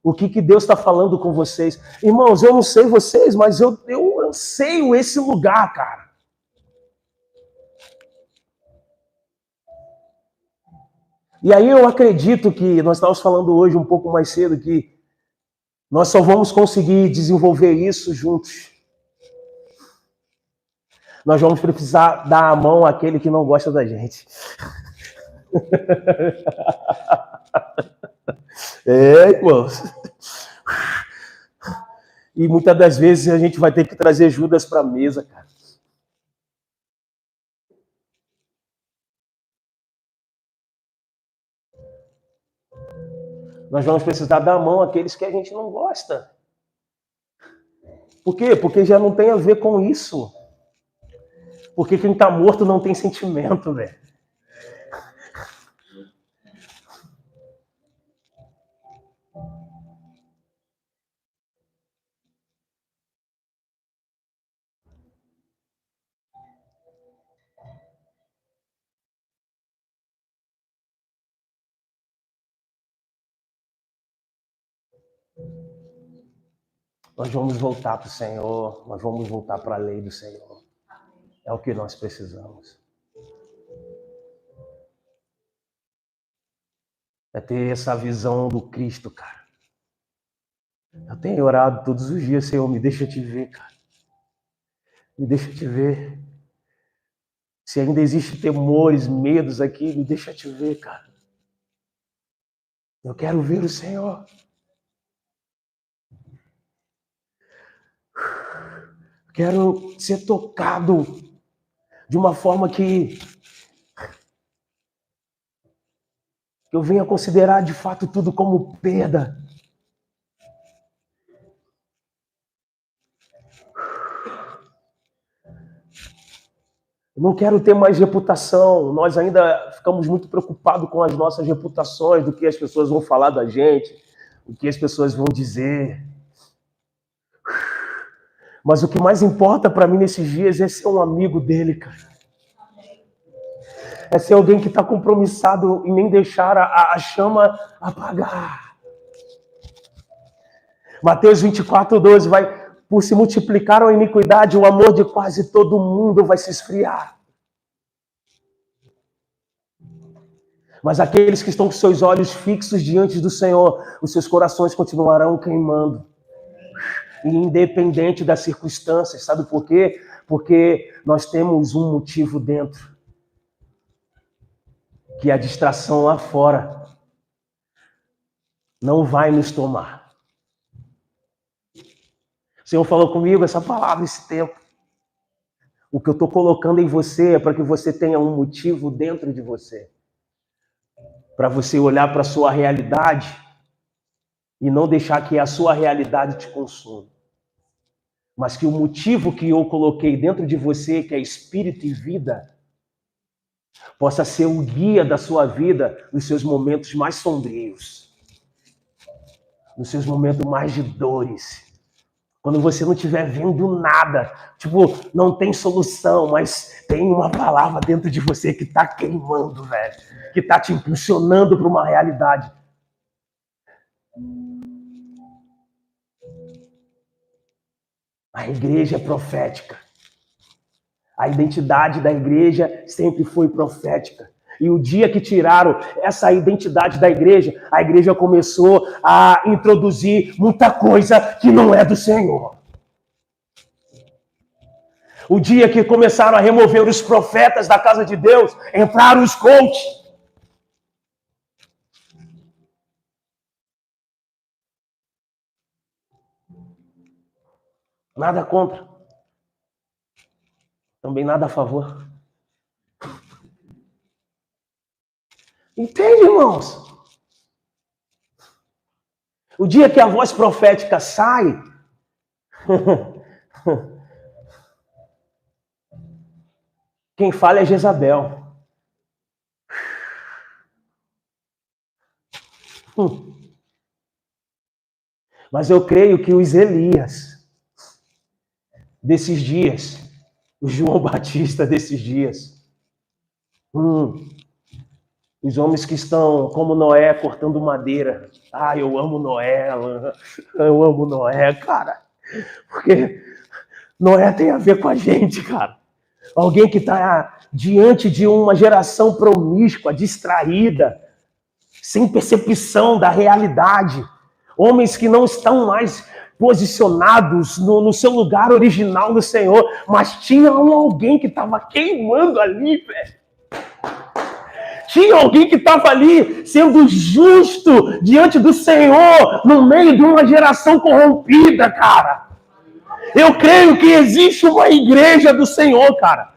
O que Deus está falando com vocês. Irmãos, eu não sei vocês, mas eu anseio esse lugar, cara. E aí eu acredito que, nós estávamos falando hoje um pouco mais cedo, que nós só vamos conseguir desenvolver isso juntos. Nós vamos precisar dar a mão àquele que não gosta da gente. Irmãos. E muitas das vezes a gente vai ter que trazer Judas para a mesa, cara. Nós vamos precisar dar a mão àqueles que a gente não gosta. Por quê? Porque já não tem a ver com isso. Porque quem está morto não tem sentimento, velho. Nós vamos voltar para o Senhor, nós vamos voltar para a lei do Senhor. É o que nós precisamos. É ter essa visão do Cristo, cara. Eu tenho orado todos os dias, Senhor, me deixa te ver, cara. Me deixa te ver. Se ainda existem temores, medos aqui, me deixa te ver, cara. Eu quero ver o Senhor. Quero ser tocado de uma forma que eu venha considerar de fato tudo como perda. Eu não quero ter mais reputação. Nós ainda ficamos muito preocupados com as nossas reputações, do que as pessoas vão falar da gente, o que as pessoas vão dizer. Mas o que mais importa para mim nesses dias é ser um amigo dele, cara. É ser alguém que está compromissado em nem deixar a chama apagar. Mateus 24:12 vai... Por se multiplicar a iniquidade, o amor de quase todo mundo vai se esfriar. Mas aqueles que estão com seus olhos fixos diante do Senhor, os seus corações continuarão queimando. Independente das circunstâncias. Sabe por quê? Porque nós temos um motivo dentro. Que a distração lá fora não vai nos tomar. O Senhor falou comigo essa palavra esse tempo. O que eu estou colocando em você é para que você tenha um motivo dentro de você. Para você olhar para a sua realidade e não deixar que a sua realidade te consuma. Mas que o motivo que eu coloquei dentro de você, que é espírito e vida, possa ser o guia da sua vida nos seus momentos mais sombrios. nos seus momentos mais de dores, quando você não estiver vendo nada, tipo, não tem solução, mas tem uma palavra dentro de você que está queimando, velho, que está te impulsionando para uma realidade. A igreja é profética. A identidade da igreja sempre foi profética. E o dia que tiraram essa identidade da igreja, a igreja começou a introduzir muita coisa que não é do Senhor. O dia que começaram a remover os profetas da casa de Deus, entraram os coaches. Nada contra. Também nada a favor. Entende, irmãos? O dia que a voz profética sai, quem fala é Jezabel. Mas eu creio que os Elias desses dias, o João Batista desses dias, os homens que estão como Noé cortando madeira. Ah, eu amo Noé, eu amo Noé, cara. Porque Noé tem a ver com a gente, cara. Alguém que está diante de uma geração promíscua, distraída, sem percepção da realidade. Homens que não estão mais posicionados no seu lugar original do Senhor, mas tinha alguém que estava queimando ali, velho. Tinha alguém que estava ali sendo justo diante do Senhor, no meio de uma geração corrompida, cara. Eu creio que existe uma igreja do Senhor, cara.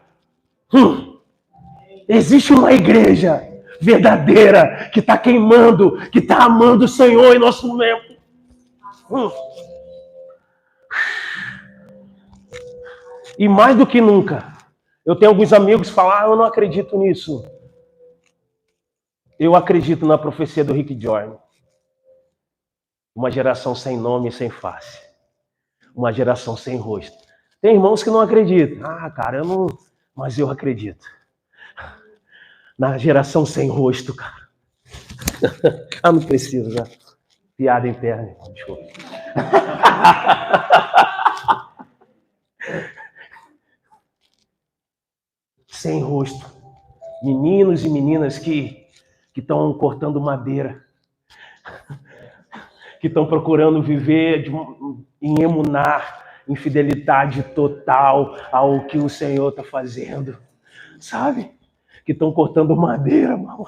Existe uma igreja verdadeira que está queimando, que está amando o Senhor em nosso momento. E mais do que nunca, eu tenho alguns amigos que falam, eu não acredito nisso. Eu acredito na profecia do Rick Joyner. Uma geração sem nome e sem face. Uma geração sem rosto. Tem irmãos que não acreditam. Ah, cara, eu não... Mas eu acredito. Na geração sem rosto, cara. Ah, não preciso, né? Piada interna. Desculpa. Sem rosto. Meninos e meninas que estão cortando madeira. Que estão procurando viver em emunar, em fidelidade total ao que o Senhor está fazendo. Sabe? Que estão cortando madeira, mano.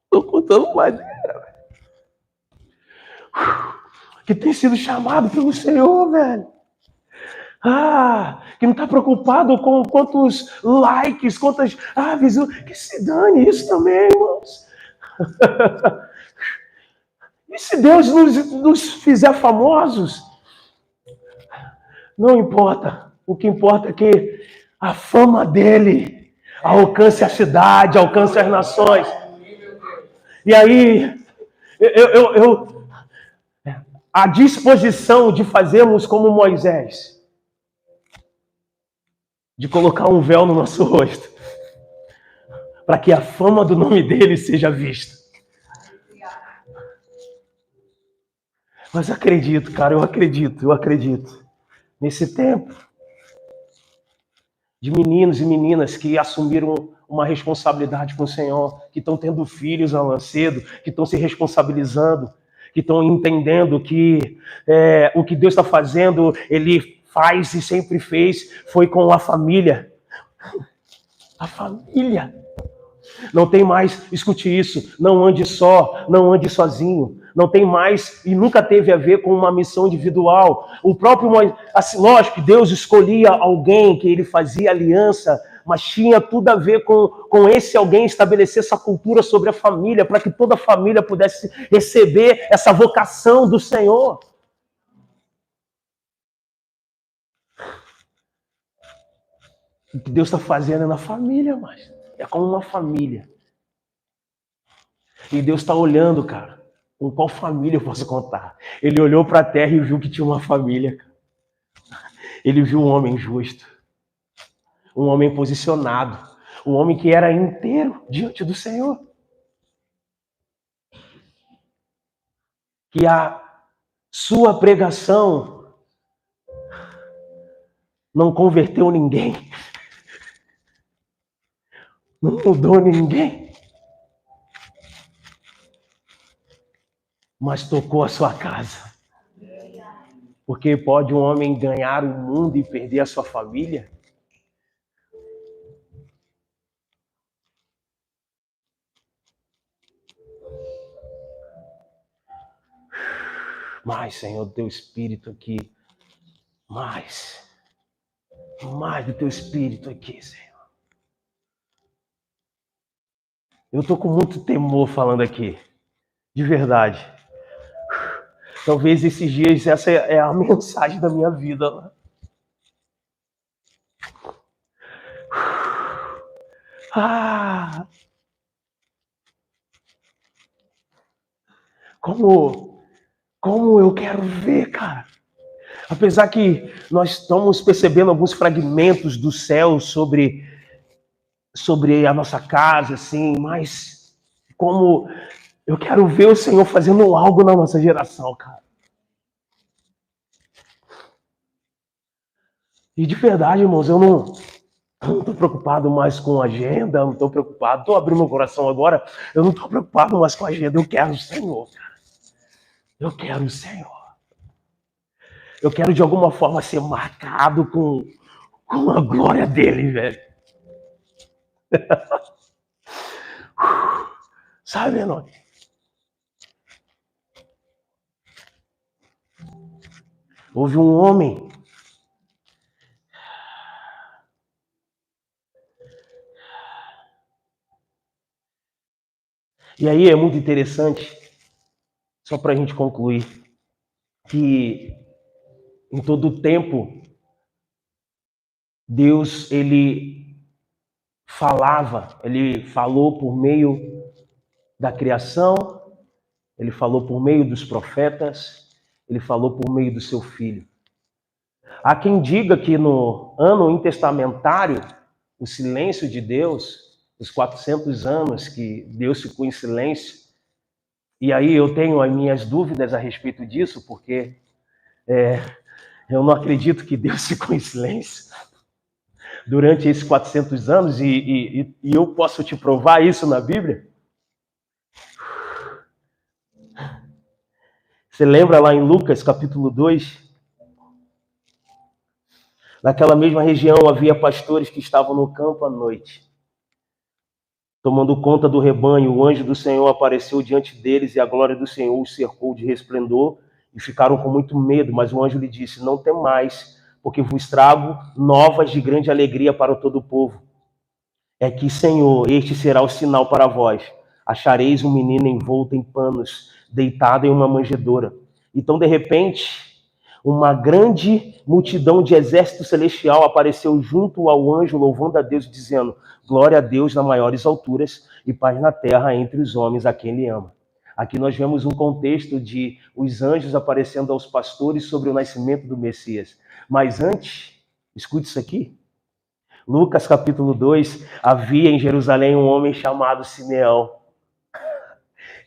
Estão cortando madeira, velho. Que tem sido chamado pelo Senhor, velho. Ah, que não está preocupado com quantos likes, quantas... visualizações. Que se dane isso também, irmãos. E se Deus nos fizer famosos? Não importa. O que importa é que a fama dele alcance a cidade, alcance as nações. E aí, a disposição de fazermos como Moisés, de colocar um véu no nosso rosto, para que a fama do nome dele seja vista. Mas acredito, cara, eu acredito. Nesse tempo, de meninos e meninas que assumiram uma responsabilidade com o Senhor, que estão tendo filhos ao cedo, que estão se responsabilizando, que estão entendendo que o que Deus está fazendo, Ele faz e sempre fez, foi com a família. A família. Não tem mais, escute isso, não ande só, não ande sozinho. Não tem mais e nunca teve a ver com uma missão individual. O próprio Moisés, assim, lógico que Deus escolhia alguém que ele fazia aliança, mas tinha tudo a ver com esse alguém estabelecer essa cultura sobre a família, para que toda a família pudesse receber essa vocação do Senhor. O que Deus está fazendo é na família, mas é como uma família. E Deus está olhando, cara. Com qual família eu posso contar? Ele olhou para a terra e viu que tinha uma família. Ele viu um homem justo, um homem posicionado, um homem que era inteiro diante do Senhor. Que a sua pregação não converteu ninguém, não mudou ninguém, mas tocou a sua casa. Porque pode um homem ganhar o mundo e perder a sua família? Mais, Senhor, teu Espírito aqui. Mais do teu Espírito aqui, Senhor. Eu tô com muito temor falando aqui. De verdade. Talvez esses dias essa é a mensagem da minha vida. Como eu quero ver, cara. Apesar que nós estamos percebendo alguns fragmentos do céu sobre a nossa casa, assim, mas como eu quero ver o Senhor fazendo algo na nossa geração, cara. E de verdade, irmãos, eu não estou preocupado mais com agenda, não estou preocupado, estou abrindo meu coração agora, eu não estou preocupado mais com agenda, eu quero o Senhor, cara. Eu quero o Senhor. Eu quero de alguma forma ser marcado com a glória dele, velho. Sabe, não? Houve um homem e aí é muito interessante, só para a gente concluir, que em todo o tempo Deus, ele falou por meio da criação, ele falou por meio dos profetas, ele falou por meio do seu filho. Há quem diga que no ano intertestamentário, o silêncio de Deus, os 400 anos que Deus ficou em silêncio, e aí eu tenho as minhas dúvidas a respeito disso, porque eu não acredito que Deus ficou em silêncio durante esses 400 anos, e eu posso te provar isso na Bíblia. Você lembra lá em Lucas, capítulo 2? Naquela mesma região havia pastores que estavam no campo à noite, tomando conta do rebanho. O anjo do Senhor apareceu diante deles e a glória do Senhor os cercou de resplendor e ficaram com muito medo. Mas o anjo lhe disse: não temais, porque vos trago novas de grande alegria para todo o povo. É que, Senhor, este será o sinal para vós. Achareis um menino envolto em panos, deitado em uma manjedoura. Então, de repente, uma grande multidão de exército celestial apareceu junto ao anjo, louvando a Deus, dizendo: glória a Deus nas maiores alturas e paz na terra entre os homens a quem ele ama. Aqui nós vemos um contexto de os anjos aparecendo aos pastores sobre o nascimento do Messias. Mas antes, escute isso aqui. Lucas capítulo 2, havia em Jerusalém um homem chamado Simeão.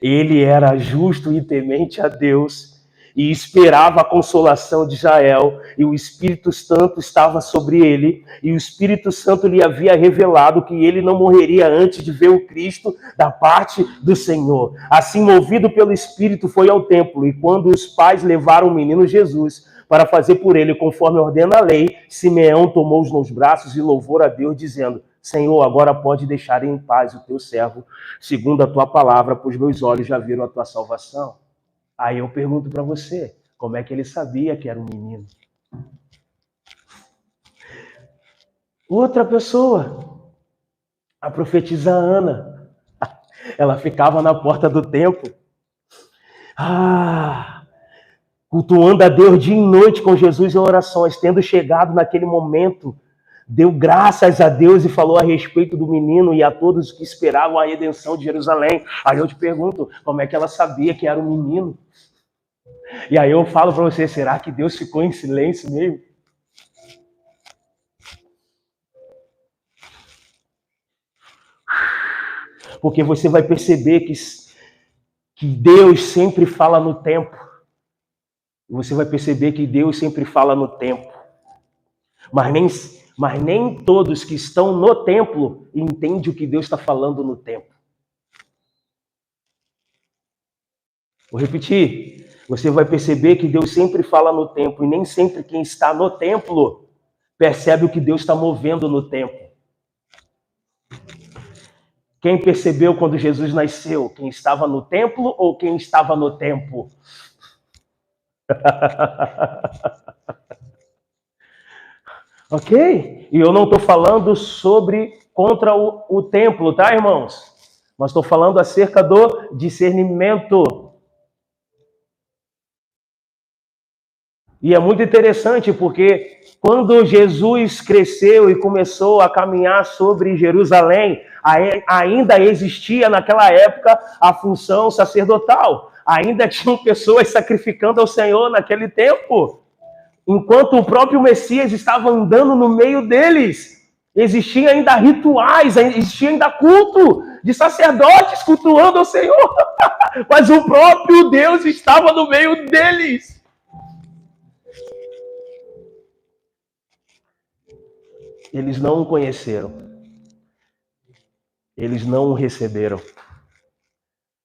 Ele era justo e temente a Deus e esperava a consolação de Israel, e o Espírito Santo estava sobre ele, e o Espírito Santo lhe havia revelado que ele não morreria antes de ver o Cristo da parte do Senhor. Assim, movido pelo Espírito, foi ao templo, e quando os pais levaram o menino Jesus para fazer por ele conforme ordena a lei, Simeão tomou-os nos braços e louvou a Deus, dizendo: Senhor, agora pode deixar em paz o teu servo, segundo a tua palavra, pois meus olhos já viram a tua salvação. Aí eu pergunto para você, como é que ele sabia que era um menino? Outra pessoa, a profetisa Ana, ela ficava na porta do templo, cultuando a Deus dia e noite com Jesus em orações, tendo chegado naquele momento deu graças a Deus e falou a respeito do menino e a todos que esperavam a redenção de Jerusalém. Aí eu te pergunto, como é que ela sabia que era um menino? E aí eu falo para você, será que Deus ficou em silêncio mesmo? Porque você vai perceber que Deus sempre fala no tempo. Você vai perceber que Deus sempre fala no tempo. Mas nem todos que estão no templo entendem o que Deus está falando no tempo. Vou repetir. Você vai perceber que Deus sempre fala no tempo. E nem sempre quem está no templo percebe o que Deus está movendo no tempo. Quem percebeu quando Jesus nasceu? Quem estava no templo ou quem estava no tempo? Ok? E eu não estou falando contra o templo, tá, irmãos? Mas estou falando acerca do discernimento. E é muito interessante porque quando Jesus cresceu e começou a caminhar sobre Jerusalém, ainda existia naquela época a função sacerdotal. Ainda tinham pessoas sacrificando ao Senhor naquele tempo. Enquanto o próprio Messias estava andando no meio deles, existiam ainda rituais, existia ainda culto de sacerdotes cultuando ao Senhor. Mas o próprio Deus estava no meio deles. Eles não o conheceram. Eles não o receberam.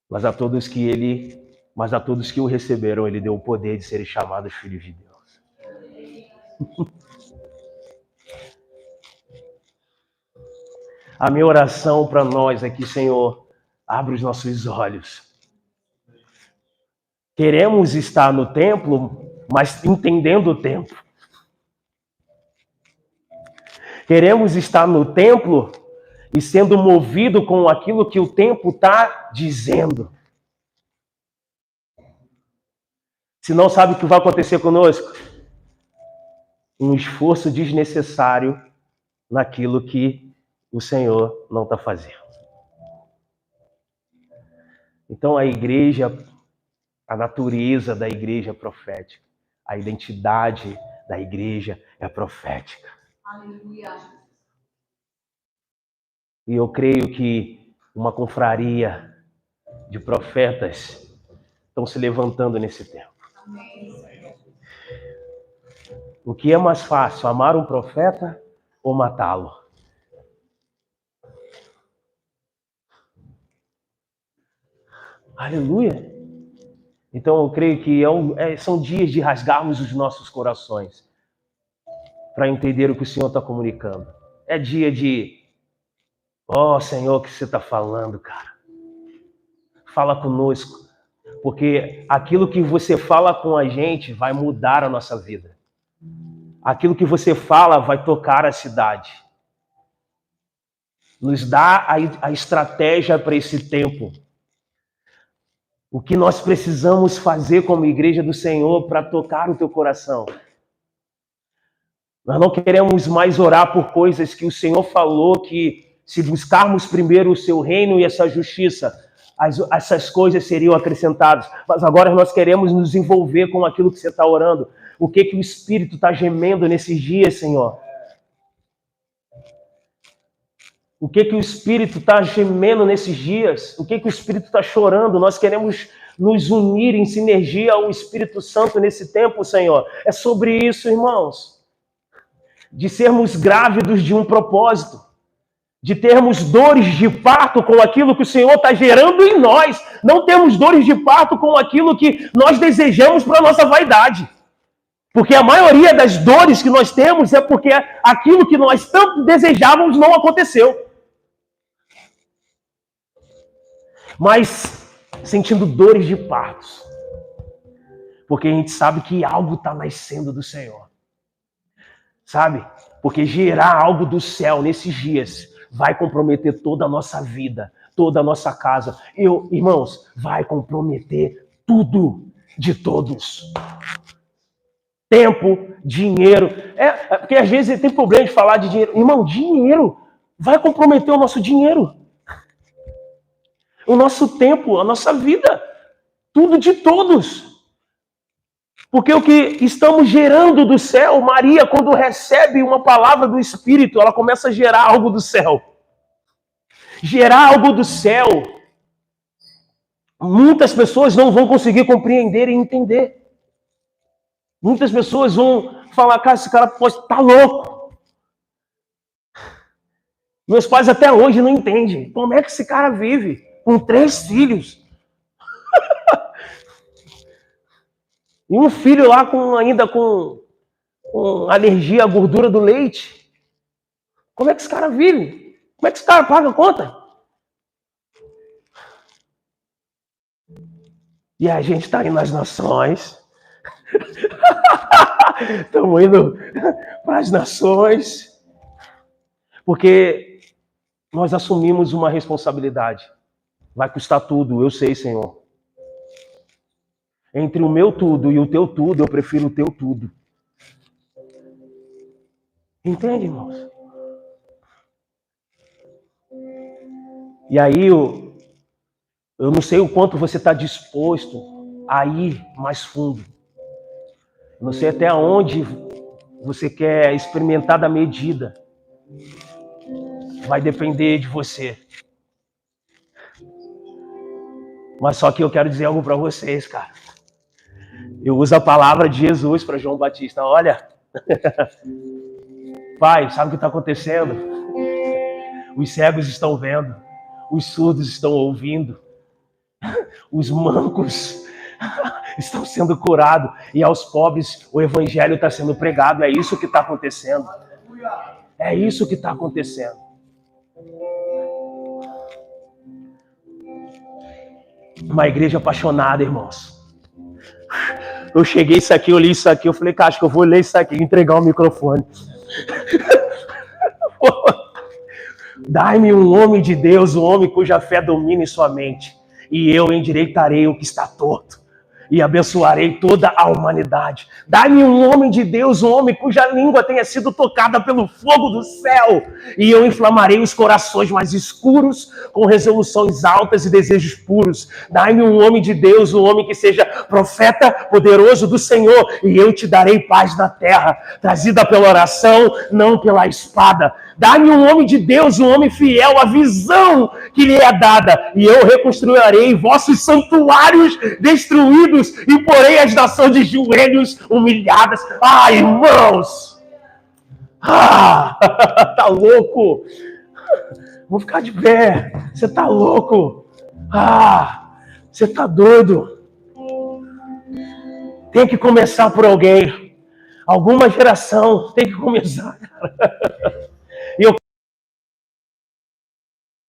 Mas a todos que o receberam, ele deu o poder de serem chamados filhos de Deus. A minha oração para nós é que, Senhor, abra os nossos olhos. Queremos estar no templo, mas entendendo o tempo. Queremos estar no templo e sendo movido com aquilo que o tempo está dizendo. Se não sabe o que vai acontecer conosco? Um esforço desnecessário naquilo que o Senhor não está fazendo. Então a igreja, a natureza da igreja é profética. A identidade da igreja é profética. Aleluia. E eu creio que uma confraria de profetas estão se levantando nesse tempo. Amém. O que é mais fácil, amar um profeta ou matá-lo? Aleluia. Então eu creio que são dias de rasgarmos os nossos corações para entender o que o Senhor está comunicando. É dia de, Senhor, o que você está falando, cara? Fala conosco, porque aquilo que você fala com a gente vai mudar a nossa vida. Aquilo que você fala vai tocar a cidade. Nos dá a estratégia para esse tempo. O que nós precisamos fazer como igreja do Senhor para tocar o teu coração? Nós não queremos mais orar por coisas que o Senhor falou que se buscarmos primeiro o seu reino e essa justiça, essas coisas seriam acrescentadas. Mas agora nós queremos nos envolver com aquilo que você está orando. O que o Espírito está gemendo nesses dias, Senhor? O que o Espírito está gemendo nesses dias? O que o Espírito está chorando? Nós queremos nos unir em sinergia ao Espírito Santo nesse tempo, Senhor. É sobre isso, irmãos. De sermos grávidos de um propósito. De termos dores de parto com aquilo que o Senhor está gerando em nós. Não temos dores de parto com aquilo que nós desejamos para a nossa vaidade. Porque a maioria das dores que nós temos é porque aquilo que nós tanto desejávamos não aconteceu. Mas sentindo dores de partos. Porque a gente sabe que algo está nascendo do Senhor. Sabe? Porque gerar algo do céu nesses dias vai comprometer toda a nossa vida, toda a nossa casa. Irmãos, vai comprometer tudo de todos. Tempo, dinheiro. Porque às vezes tem problema de falar de dinheiro. Irmão, dinheiro vai comprometer o nosso dinheiro. O nosso tempo, a nossa vida. Tudo de todos. Porque o que estamos gerando do céu, Maria, quando recebe uma palavra do Espírito, ela começa a gerar algo do céu. Gerar algo do céu. Muitas pessoas não vão conseguir compreender e entender. Muitas pessoas vão falar, cara, esse cara pode estar louco. Meus pais até hoje não entendem. Como é que esse cara vive com 3 filhos? E um filho lá ainda com alergia à gordura do leite. Como é que esse cara vive? Como é que esse cara paga a conta? E a gente está indo nas nações. Estamos indo para as nações. Porque nós assumimos uma responsabilidade. Vai custar tudo, eu sei, Senhor. Entre o meu tudo e o teu tudo, eu prefiro o teu tudo. Entende, irmãos? E aí, eu não sei o quanto você está disposto a ir mais fundo. Eu não sei até onde você quer experimentar da medida. Vai depender de você. Mas só que eu quero dizer algo para vocês, cara. Eu uso a palavra de Jesus para João Batista. Olha, Pai, sabe o que está acontecendo? Os cegos estão vendo, os surdos estão ouvindo, os mancos estão sendo curados e aos pobres o evangelho está sendo pregado. É isso que está acontecendo. É isso que está acontecendo. Uma igreja apaixonada, irmãos. Eu cheguei isso aqui, eu li isso aqui, eu falei, cara, acho que eu vou ler isso aqui e entregar o microfone. Dai-me um homem de Deus, um homem cuja fé domine sua mente, e eu endireitarei o que está torto, e abençoarei toda a humanidade. Dai-me um homem de Deus, um homem cuja língua tenha sido tocada pelo fogo do céu, e eu inflamarei os corações mais escuros com resoluções altas e desejos puros. Dai-me um homem de Deus, um homem que seja profeta poderoso do Senhor, e eu te darei paz na terra, trazida pela oração, não pela espada. Dá-me um homem de Deus, um homem fiel à visão que lhe é dada, e eu reconstruirei vossos santuários destruídos e porei as nações de joelhos humilhadas. Ah, irmãos! Ah, tá louco? Vou ficar de pé. Você tá louco? Ah, você tá doido? Tem que começar por alguém. Alguma geração tem que começar, cara. E eu